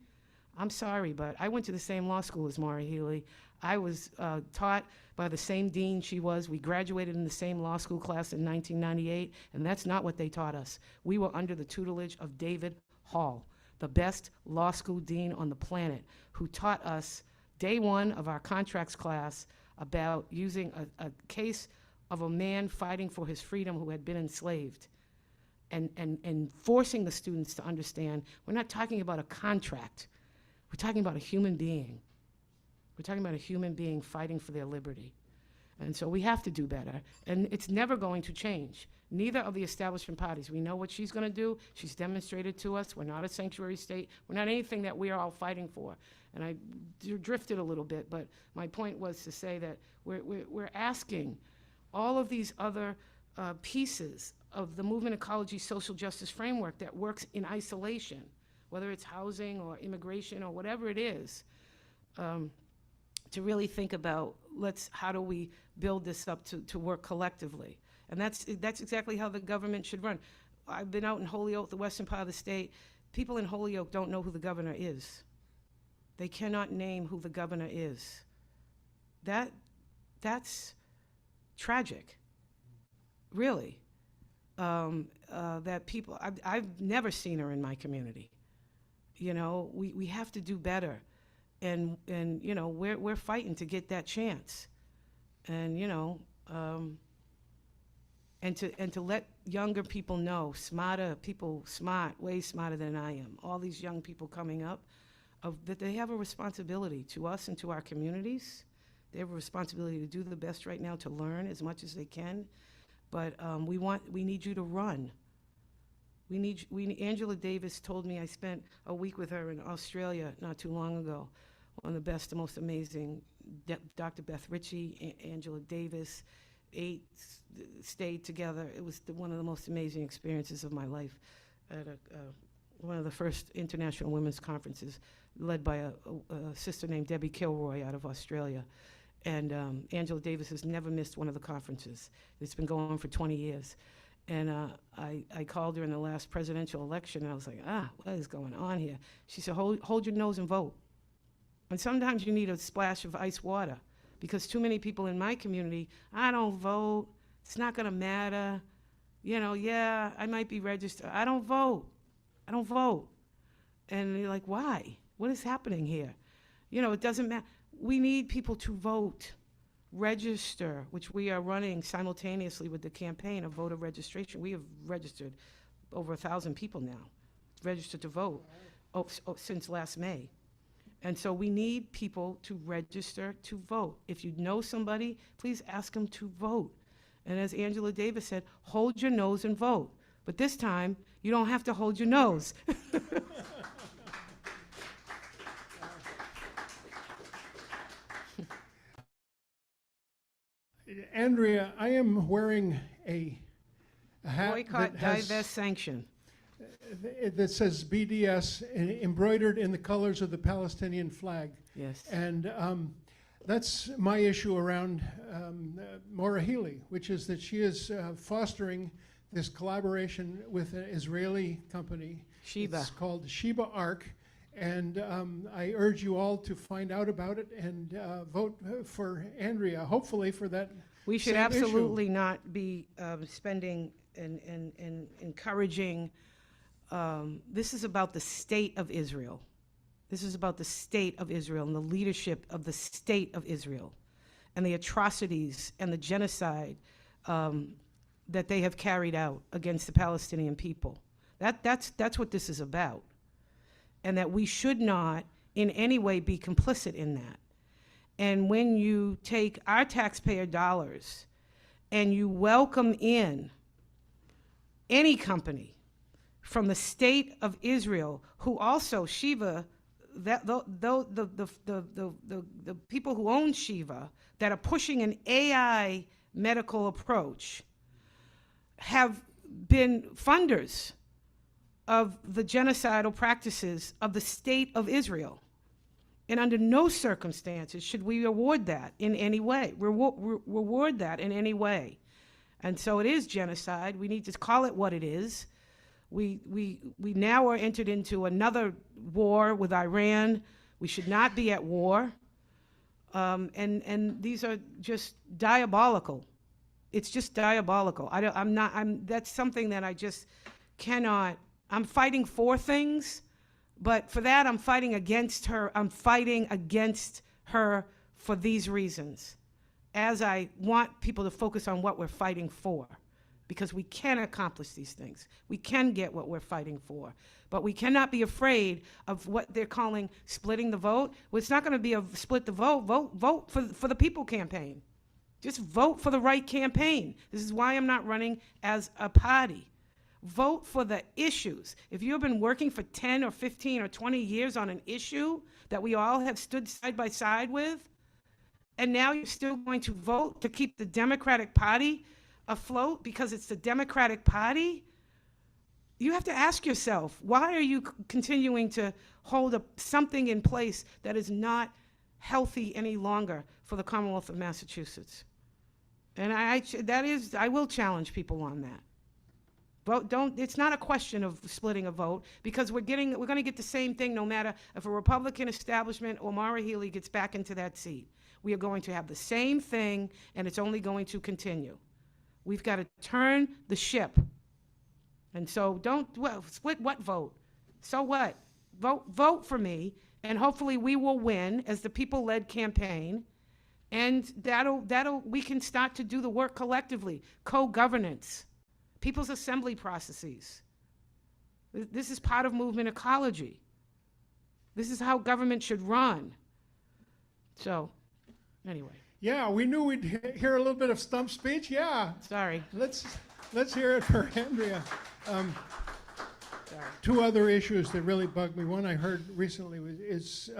I'm sorry, but I went to the same law school as Maura Healey. I was taught by the same dean she was. We graduated in the same law school class in 1998, and that's not what they taught us. We were under the tutelage of David Hall, the best law school dean on the planet, who taught us day one of our contracts class about using a case of a man fighting for his freedom who had been enslaved, and forcing the students to understand we're not talking about a contract. We're talking about a human being. We're talking about a human being fighting for their liberty. And so we have to do better. And it's never going to change. Neither of the establishment parties. We know what she's going to do. She's demonstrated to us. We're not a sanctuary state. We're not anything that we are all fighting for. And I drifted a little bit, but my point was to say that we're asking all of these other pieces of the Movement Ecology social justice framework that works in isolation, whether it's housing or immigration or whatever it is, to really think about how do we build this up to work collectively. And that's exactly how the government should run. I've been out in Holyoke, the western part of the state. People in Holyoke don't know who the governor is. They cannot name who the governor is. That's tragic, really. That people, I've never seen her in my community. You know, we have to do better. And you know, we're fighting to get that chance. And, you know, and to let younger people know, smarter people, way smarter than I am, all these young people coming up, that they have a responsibility to us and to our communities. They have a responsibility to do the best right now, to learn as much as they can. But we need you to run. Angela Davis told me, I spent a week with her in Australia not too long ago. One of the best, the most amazing, Dr. Beth Ritchie, Angela Davis, stayed together. It was one of the most amazing experiences of my life at one of the first international women's conferences led by a sister named Debbie Kilroy out of Australia. And Angela Davis has never missed one of the conferences. It's been going on for 20 years. And I called her in the last presidential election, and I was like, what is going on here? She said, hold your nose and vote. And sometimes you need a splash of ice water, because too many people in my community, I don't vote, it's not gonna matter. You know, yeah, I might be registered, I don't vote. And you're like, why? What is happening here? You know, it doesn't matter. We need people to vote, register, which we are running simultaneously with the campaign of voter registration. We have registered over 1,000 people now, registered to vote since last May. And so we need people to register to vote. If you know somebody, please ask them to vote. And as Angela Davis said, hold your nose and vote. But this time, you don't have to hold your nose. Andrea, I am wearing a hat Boycott, divest, sanction. that says BDS embroidered in the colors of the Palestinian flag. Yes. And that's my issue around Maura Healey, which is that she is fostering this collaboration with an Israeli company. Sheba. It's called Sheba Ark. And I urge you all to find out about it and vote for Andrea, hopefully for that. We should same absolutely not be spending and encouraging this is about the state of Israel. This is about the state of Israel and the leadership of the state of Israel and the atrocities and the genocide that they have carried out against the Palestinian people. That's what this is about. And that we should not in any way be complicit in that. And when you take our taxpayer dollars and you welcome in any company from the state of Israel, who also Shiva, the people who own Shiva, that are pushing an AI medical approach, have been funders of the genocidal practices of the state of Israel. And under no circumstances should we award that in any way, reward that in any way. And so it is genocide. We need to call it what it is. We now are entered into another war with Iran. We should not be at war. And these are just diabolical. It's just diabolical. That's something that I just cannot. I'm fighting for things, but for that I'm fighting against her. I'm fighting against her for these reasons, as I want people to focus on what we're fighting for, because we can accomplish these things. We can get what we're fighting for, but we cannot be afraid of what they're calling splitting the vote. Well, it's not going to be a split the vote. Vote for the people campaign. Just vote for the right campaign. This is why I'm not running as a party. Vote for the issues. If you've been working for 10 or 15 or 20 years on an issue that we all have stood side by side with, and now you're still going to vote to keep the Democratic Party afloat because it's the Democratic Party, you have to ask yourself, why are you continuing to hold something in place that is not healthy any longer for the Commonwealth of Massachusetts? And I will challenge people on that. It's not a question of splitting a vote, because we're going to get the same thing no matter if a Republican establishment or Maura Healey gets back into that seat. We are going to have the same thing, and it's only going to continue. We've got to turn the ship. And so split what vote? So what? Vote for me, and hopefully we will win as the people-led campaign, and we can start to do the work collectively, co-governance. People's assembly processes. This is part of movement ecology. This is how government should run. So, anyway. Yeah, we knew we'd hear a little bit of stump speech. Yeah. Sorry. Let's hear it for Andrea. Sorry. Two other issues that really bugged me. One I heard recently is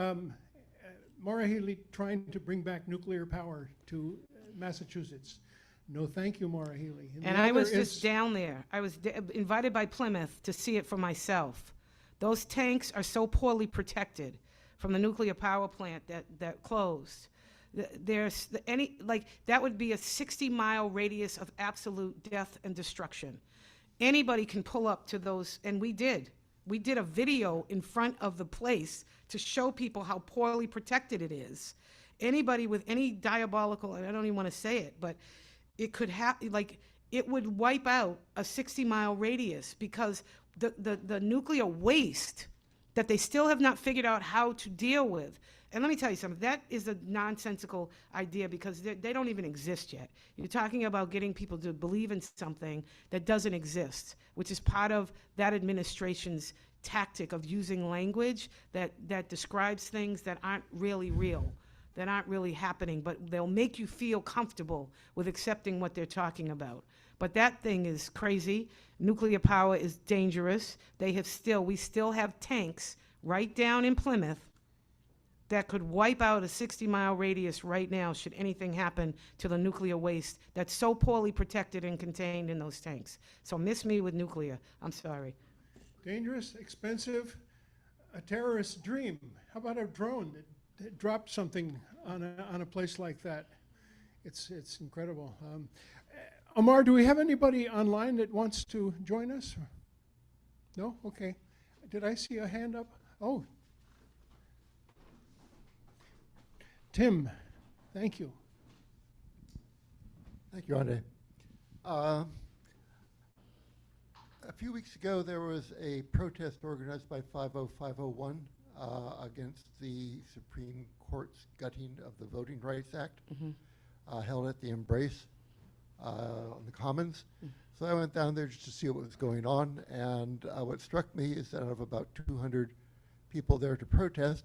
Maura Healey trying to bring back nuclear power to Massachusetts. No, thank you, Maura Healey. And I was just down there. I was invited by Plymouth to see it for myself. Those tanks are so poorly protected from the nuclear power plant that closed. That would be a 60-mile radius of absolute death and destruction. Anybody can pull up to those, and we did. We did a video in front of the place to show people how poorly protected it is. Anybody with any diabolical, and I don't even want to say it, but it could it would wipe out a 60-mile radius, because the nuclear waste that they still have not figured out how to deal with. And let me tell you something, that is a nonsensical idea, because they don't even exist yet. You're talking about getting people to believe in something that doesn't exist, which is part of that administration's tactic of using language that describes things that aren't really real, that aren't really happening, but they'll make you feel comfortable with accepting what they're talking about. But that thing is crazy. Nuclear power is dangerous. We still have tanks right down in Plymouth that could wipe out a 60-mile radius right now should anything happen to the nuclear waste that's so poorly protected and contained in those tanks. So miss me with nuclear. I'm sorry. Dangerous, expensive, a terrorist dream. How about a drone that dropped something on a place like that? It's incredible. Omar, do we have anybody online that wants to join us? No? Okay. Did I see a hand up? Oh. Tim, thank you. Thank you, Andre. A few weeks ago, there was a protest organized by 50501 against the Supreme Court's gutting of the Voting Rights Act, held at the Embrace on the Commons. So I went down there just to see what was going on, and what struck me is that of about 200 people there to protest,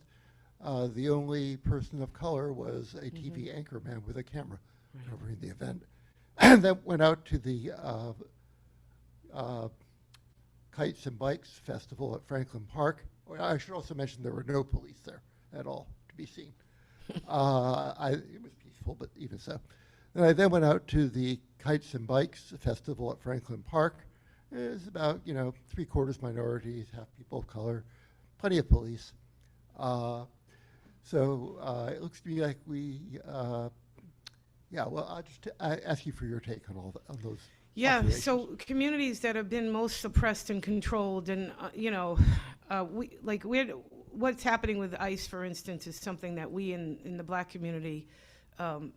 the only person of color was a TV anchorman with a camera covering the event. And that went out to the Kites and Bikes Festival at Franklin Park. I should also mention there were no police there at all to be seen. It was peaceful, but even so. And I then went out to the Kites and Bikes Festival at Franklin Park. It was about, 3/4 minorities, half people of color, plenty of police. So it looks to me like I'll just ask you for your take on on those. Yeah, so communities that have been most suppressed and controlled, and what's happening with ICE, for instance, is something that we in the Black community and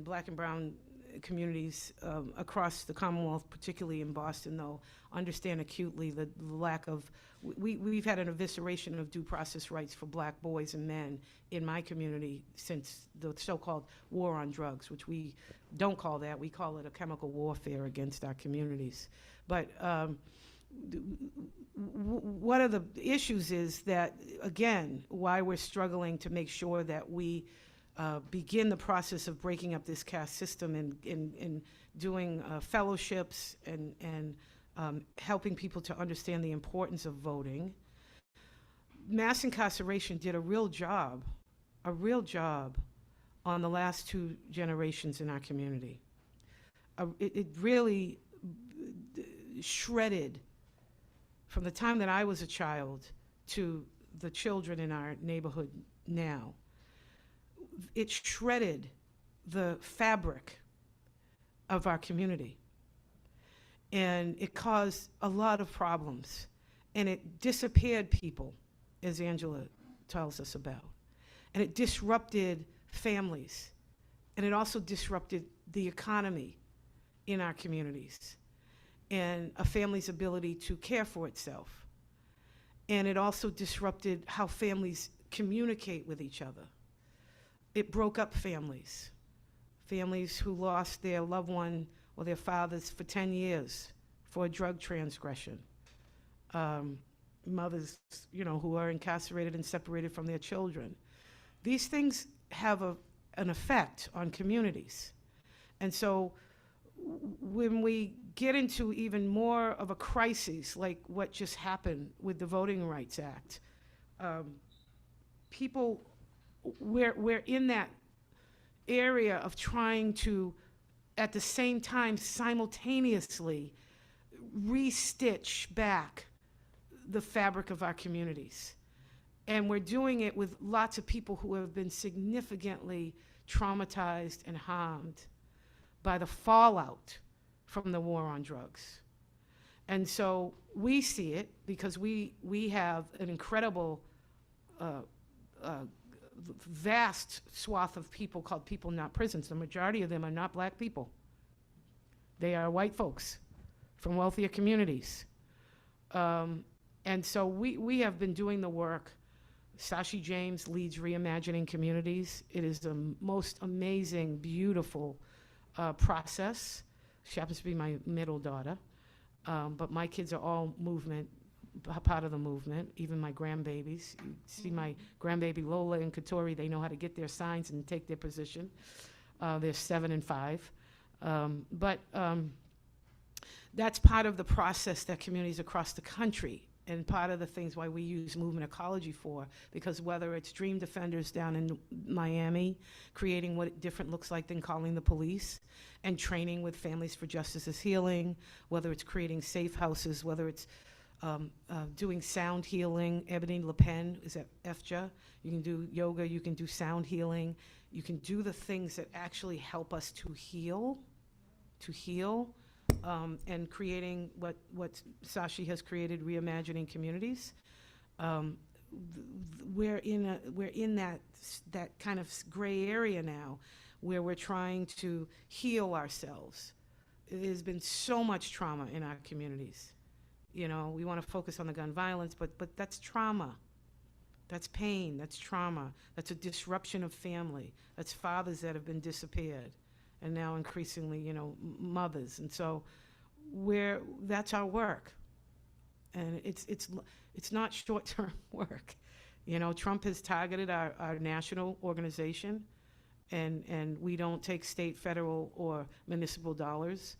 Black and brown communities across the Commonwealth, particularly in Boston, though, understand acutely the lack of. We've had an evisceration of due process rights for Black boys and men in my community since the so-called war on drugs, which we don't call that. We call it a chemical warfare against our communities. But one of the issues is that, again, why we're struggling to make sure that we begin the process of breaking up this caste system and doing fellowships and helping people to understand the importance of voting. Mass incarceration did a real job on the last 2 generations in our community. It really shredded, from the time that I was a child to the children in our neighborhood now, it shredded the fabric of our community. And it caused a lot of problems. And it disappeared people, as Angela tells us about. And it disrupted families. And it also disrupted the economy in our communities and a family's ability to care for itself. And it also disrupted how families communicate with each other. It broke up families who lost their loved one or their fathers for 10 years for a drug transgression. Mothers, who are incarcerated and separated from their children. These things have an effect on communities. And so when we get into even more of a crisis, like what just happened with the Voting Rights Act, we're in that area of trying to, at the same time, simultaneously re-stitch back the fabric of our communities. And we're doing it with lots of people who have been significantly traumatized and harmed by the fallout from the war on drugs. And so we see it because we have an incredible vast swath of people called People Not Prisons. The majority of them are not Black people. They are white folks from wealthier communities. And so we have been doing the work. Andrea James leads Reimagining Communities. It is the most amazing, beautiful process. She happens to be my middle daughter. But my kids are all part of the movement, even my grandbabies. You see my grandbaby Lola and Katori, they know how to get their signs and take their position. They're 7 and 5. But that's part of the process that communities across the country, and part of the things why we use Movement Ecology for, because whether it's Dream Defenders down in Miami, creating what different looks like than calling the police, and training with Families for Justice is Healing, whether it's creating safe houses, whether it's doing sound healing. Ebony Le Pen is at FJA. You can do yoga, you can do sound healing, you can do the things that actually help us to heal, and creating what Sashi has created, Reimagining Communities. We're in that kind of gray area now, where we're trying to heal ourselves. There's been so much trauma in our communities, You know, we want to focus on the gun violence, but that's trauma. That's pain, that's trauma, that's a disruption of family. That's fathers that have been disappeared, and now increasingly, you know, mothers. And so that's our work. And it's not short-term work. You know, Trump has targeted our national organization, and we don't take state, federal, or municipal dollars.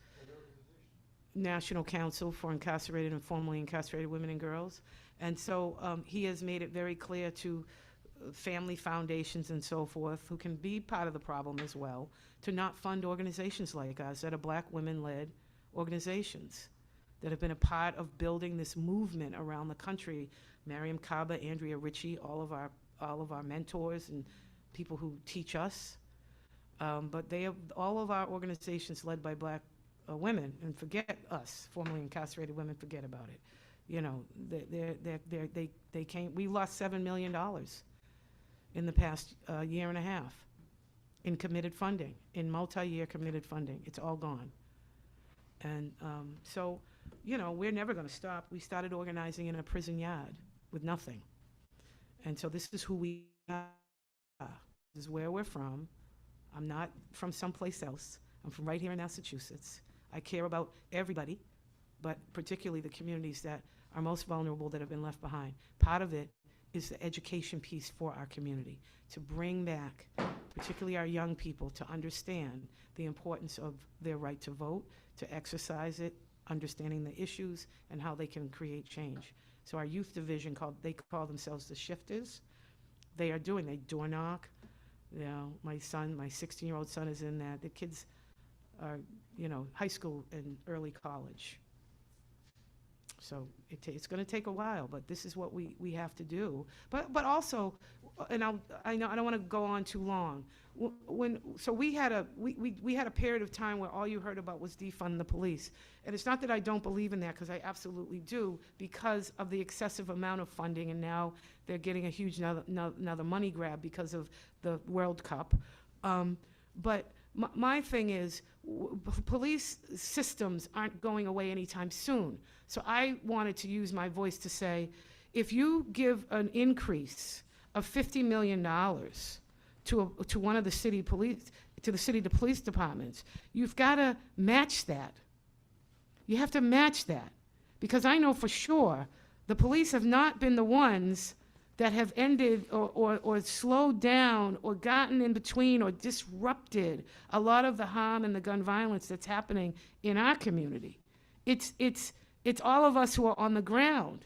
National Council for Incarcerated and Formerly Incarcerated Women and Girls. And so he has made it very clear to family foundations and so forth, who can be part of the problem as well, to not fund organizations like us that are Black women-led organizations that have been a part of building this movement around the country. Mariam Kaba, Andrea Ritchie, all of our mentors and people who teach us. But all of our organizations led by Black women, and forget us, formerly incarcerated women, forget about it. You know, they came. We lost $7 million in the past year and a half in committed funding, in multi-year committed funding. It's all gone. And so, you know, we're never going to stop. We started organizing in a prison yard with nothing. And so this is who we are. This is where we're from. I'm not from someplace else. I'm from right here in Massachusetts. I care about everybody, but particularly the communities that are most vulnerable, that have been left behind. Part of it is the education piece for our community, to bring back, particularly our young people, to understand the importance of their right to vote, to exercise it, understanding the issues, and how they can create change. So our youth division, they call themselves the Shifters. They door knock. You know, my 16-year-old son is in that. The kids are, you know, high school and early college. So it's going to take a while, but this is what we have to do. But also, and I know I don't want to go on too long. We had a period of time where all you heard about was defund the police, and it's not that I don't believe in that, because I absolutely do, because of the excessive amount of funding, and now they're getting a huge another money grab because of the World Cup. But my thing is, police systems aren't going away anytime soon. So I wanted to use my voice to say, if you give an increase of $50 million to one of the city police, to the police departments, you've got to match that. You have to match that, because I know for sure the police have not been the ones that have ended or slowed down or gotten in between or disrupted a lot of the harm and the gun violence that's happening in our community. It's all of us who are on the ground,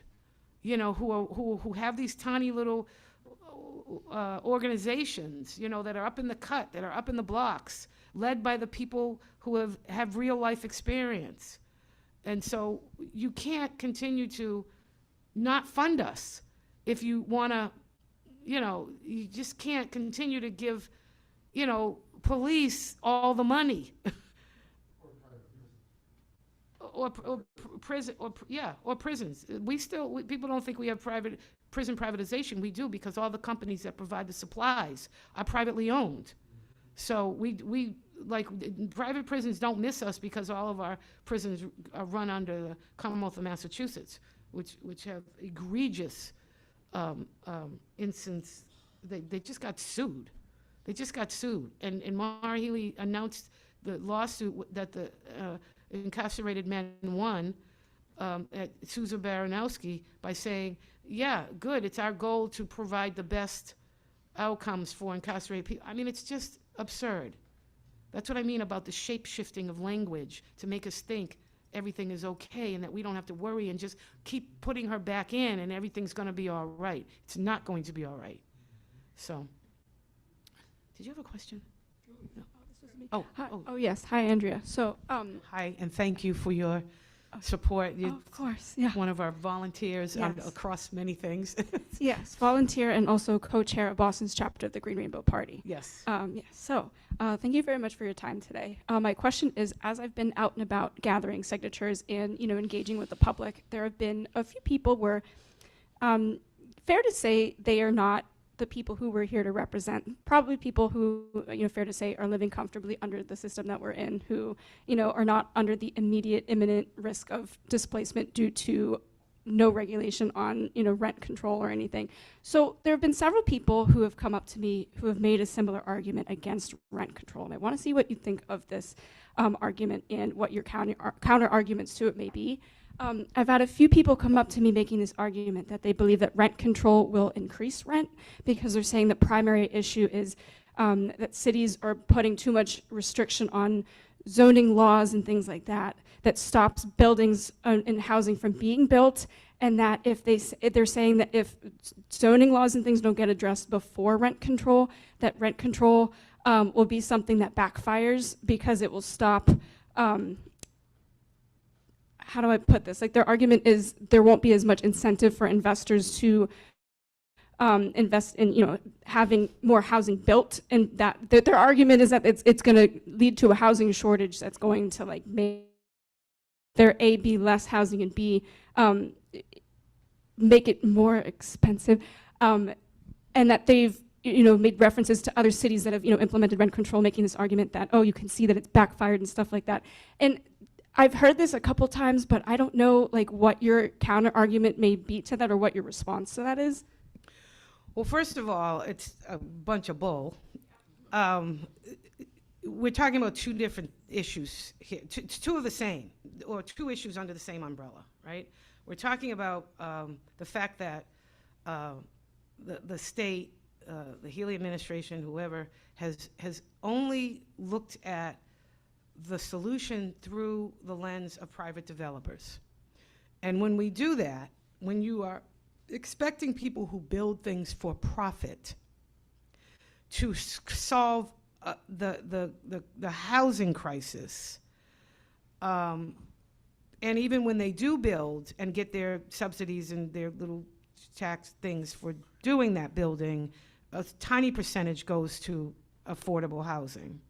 you know, who have these tiny little organizations, you know, that are up in the cut, that are up in the blocks, led by the people who have real life experience. And so you can't continue to not fund us. If you want to, you know, you just can't continue to give, you know, police all the money. or prison, or prisons. People don't think we have prison privatization. We do, because all the companies that provide the supplies are privately owned. So we like, private prisons don't miss us, because all of our prisons are run under the Commonwealth of Massachusetts, which have egregious instance. They just got sued. And Mara Healy announced the lawsuit that the incarcerated men won at Susan Baranowski by saying, yeah, good, it's our goal to provide the best outcomes for incarcerated people. I mean, it's just absurd. That's what I mean about the shape-shifting of language, to make us think everything is okay and that we don't have to worry, and just keep putting her back in and everything's going to be all right. It's not going to be all right. So, did you have a question? No. Oh, hi. Oh, yes. Hi, Andrea. So, hi, and thank you for your support. You're of course, yeah. One of our volunteers across many things. Yes, volunteer and also co-chair of Boston's chapter of the Green Rainbow Party. Yes. Yes. So, thank you very much for your time today. My question is, as I've been out and about gathering signatures and, you know, engaging with the public, there have been a few people where, fair to say, they are not the people who we're here to represent, probably people who, fair to say, are living comfortably under the system that we're in, who, are not under the immediate, imminent risk of displacement due to no regulation on, rent control or anything. So there have been several people who have come up to me who have made a similar argument against rent control. And I want to see what you think of this argument and what your counter arguments to it may be. I've had a few people come up to me making this argument that they believe that rent control will increase rent because they're saying the primary issue is that cities are putting too much restriction on zoning laws and things like that that stops buildings and housing from being built, and that if they're saying that if zoning laws and things don't get addressed before rent control, that rent control will be something that backfires because it will stop. How do I put this? Like, their argument is there won't be as much incentive for investors to invest in, having more housing built, and that their argument is that it's going to lead to a housing shortage that's going to make there be less housing and b make it more expensive, and that they've made references to other cities that have implemented rent control, making this argument that you can see that it's backfired and stuff like that. And I've heard this a couple times, but I don't know what your counter argument may be to that or what your response to that is. Well, first of all, it's a bunch of bull. We're talking about two different issues here, two of the same, or two issues under the same umbrella, right? We're talking about the fact that the state, the Healy administration, whoever, has only looked at the solution through the lens of private developers. And when we do that, when you are expecting people who build things for profit to solve the housing crisis, and even when they do build and get their subsidies and their little tax things for doing that building, a tiny percentage goes to affordable housing.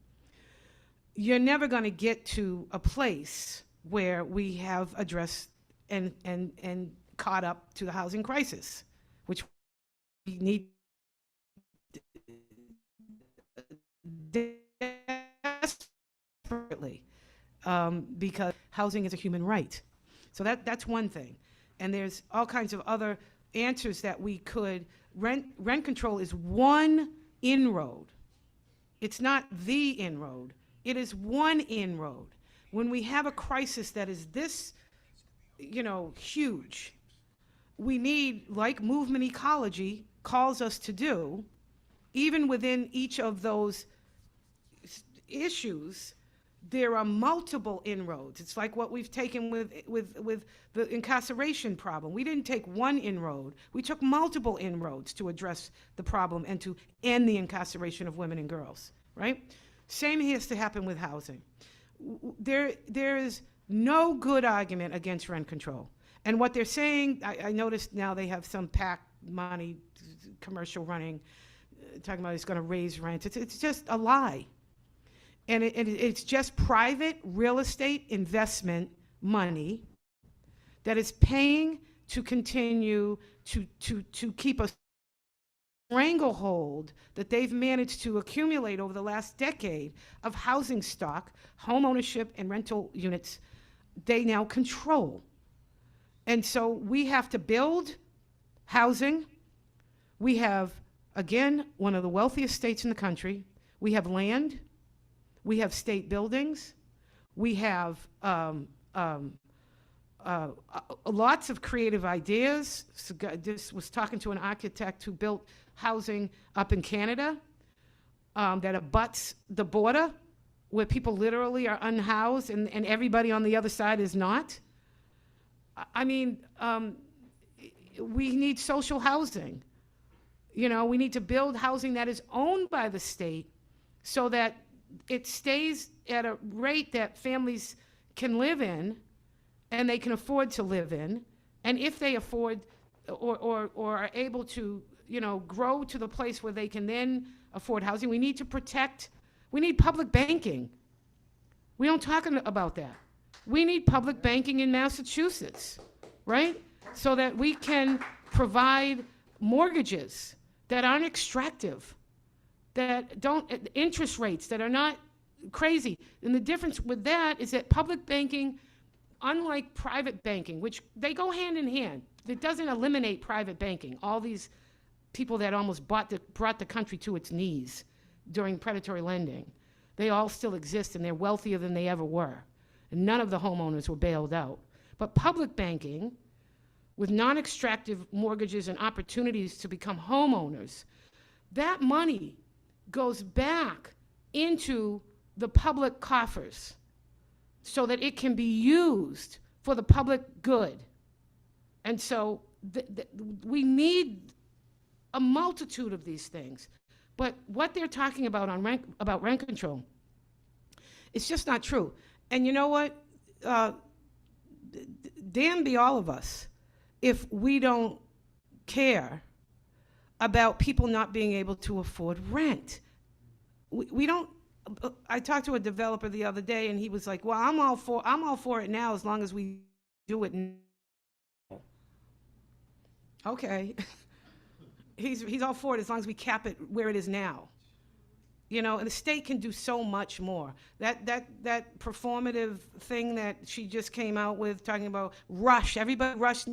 You're never going to get to a place where we have addressed and caught up to the housing crisis, which we need desperately, because housing is a human right. So that's one thing. And there's all kinds of other answers that we could. Rent control is one inroad. It's not the inroad. It is one inroad. When we have a crisis that is this, huge, we need, like Movement Ecology calls us to do, even within each of those issues, there are multiple inroads. It's like what we've taken with the incarceration problem. We didn't take one inroad. We took multiple inroads to address the problem and to end the incarceration of women and girls, right? Same has to happen with housing. There is no good argument against rent control. And what they're saying, I noticed now they have some PAC money commercial running, talking about it's going to raise rent. It's just a lie. And it's just private real estate investment money that is paying to continue to keep a stranglehold that they've managed to accumulate over the last decade of housing stock, home ownership, and rental units they now control. And so we have to build housing. We have, again, one of the wealthiest states in the country. We have land. We have state buildings. We have lots of creative ideas. So just was talking to an architect who built housing up in Canada that abuts the border, where people literally are unhoused and everybody on the other side is not. I mean, we need social housing. We need to build housing that is owned by the state so that it stays at a rate that families can live in and they can afford to live in. And if they afford or are able to, grow to the place where they can then afford housing, we need to protect, we need public banking. We don't talk about that. We need public banking in Massachusetts, right? So that we can provide mortgages that aren't extractive, that don't, interest rates that are not crazy. And the difference with that is that public banking, unlike private banking, which they go hand in hand, it doesn't eliminate private banking. All these people that almost brought the country to its knees during predatory lending, they all still exist, and they're wealthier than they ever were. And none of the homeowners were bailed out. But public banking, with non-extractive mortgages and opportunities to become homeowners, that money goes back into the public coffers so that it can be used for the public good. And so we need a multitude of these things. But what they're talking about about rent control, it's just not true. And you know what? Damn be all of us if we don't care about people not being able to afford rent. We don't. I talked to a developer the other day, and he was like, "Well, I'm all for it now, as long as we do it now." Okay, he's all for it as long as we cap it where it is now. You know, and the state can do so much more. That performative thing that she just came out with, talking about rush, everybody rush,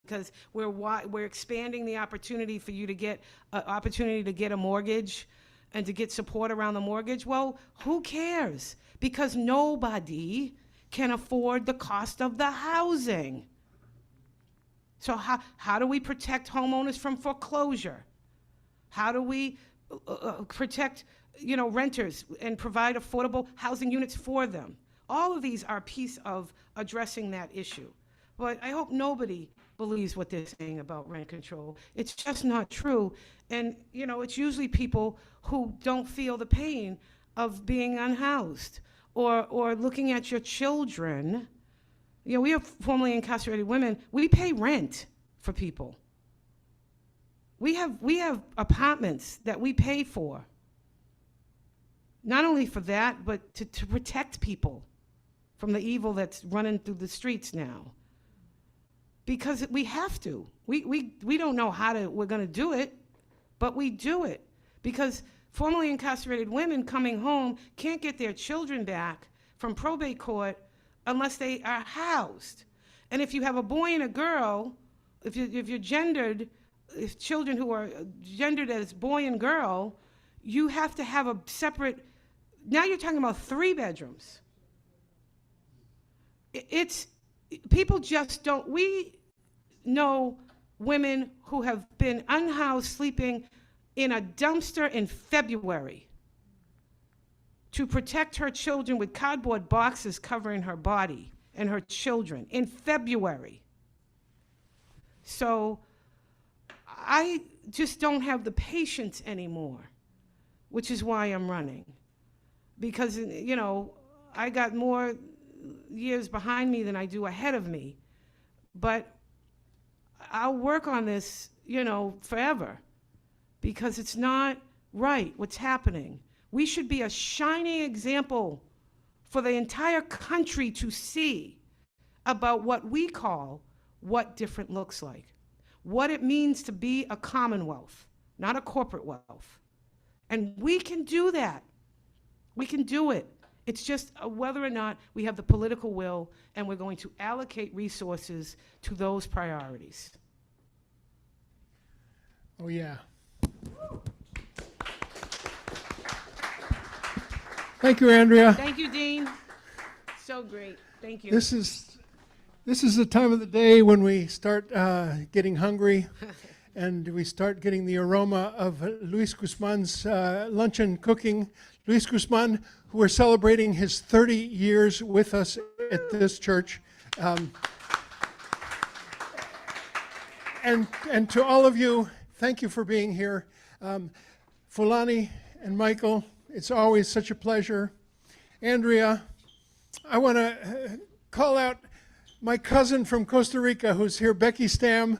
because we're expanding the opportunity for you to get an opportunity to get a mortgage and to get support around the mortgage. Well, who cares? Because nobody can afford the cost of the housing. So how do we protect homeowners from foreclosure? How do we protect, renters and provide affordable housing units for them? All of these are a piece of addressing that issue. But I hope nobody believes what they're saying about rent control. It's just not true. And, it's usually people who don't feel the pain of being unhoused or looking at your children. We have formerly incarcerated women. We pay rent for people. We have apartments that we pay for. Not only for that, but to protect people from the evil that's running through the streets now. Because we have to. We don't know how we're going to do it, but we do it. Because formerly incarcerated women coming home can't get their children back from probate court unless they are housed. And if you have a boy and a girl, if you're gendered, if children who are gendered as boy and girl, you have to have a separate, now you're talking about 3 bedrooms. People just don't, we know women who have been unhoused sleeping in a dumpster in February to protect her children with cardboard boxes covering her body and her children in February. So I just don't have the patience anymore, which is why I'm running. Because, I got more years behind me than I do ahead of me. But I'll work on this, forever, because it's not right what's happening. We should be a shining example for the entire country to see about what we call what different looks like, what it means to be a commonwealth, not a corporate wealth. And we can do that. We can do it. It's just whether or not we have the political will and we're going to allocate resources to those priorities. Oh, yeah. Thank you, Andrea. Thank you, Dean. So great. Thank you. This is the time of the day when we start getting hungry and we start getting the aroma of Luis Guzman's luncheon cooking. Luis Guzman, who we're celebrating his 30 years with us at this church. And to all of you, thank you for being here. Fulani and Michael, it's always such a pleasure. Andrea, I want to call out my cousin from Costa Rica who's here, Becky Stam.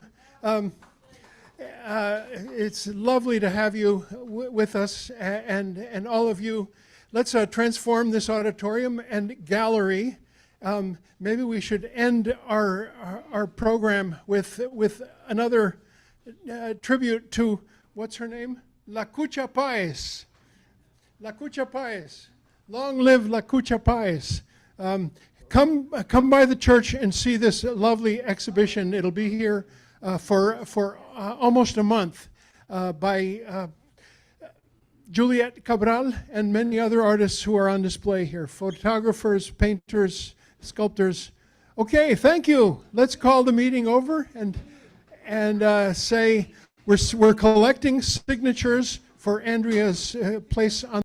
It's lovely to have you with us and all of you. Let's transform this auditorium and gallery. Maybe we should end our program with another tribute to what's her name? La Cucha Paez. La Cucha Paez. Long live La Cucha Paez. Come by the church and see this lovely exhibition. It'll be here for almost a month by Juliet Cabral and many other artists who are on display here. Photographers, painters, sculptors. Okay, thank you. Let's call the meeting over and say we're collecting signatures for Andrea's place on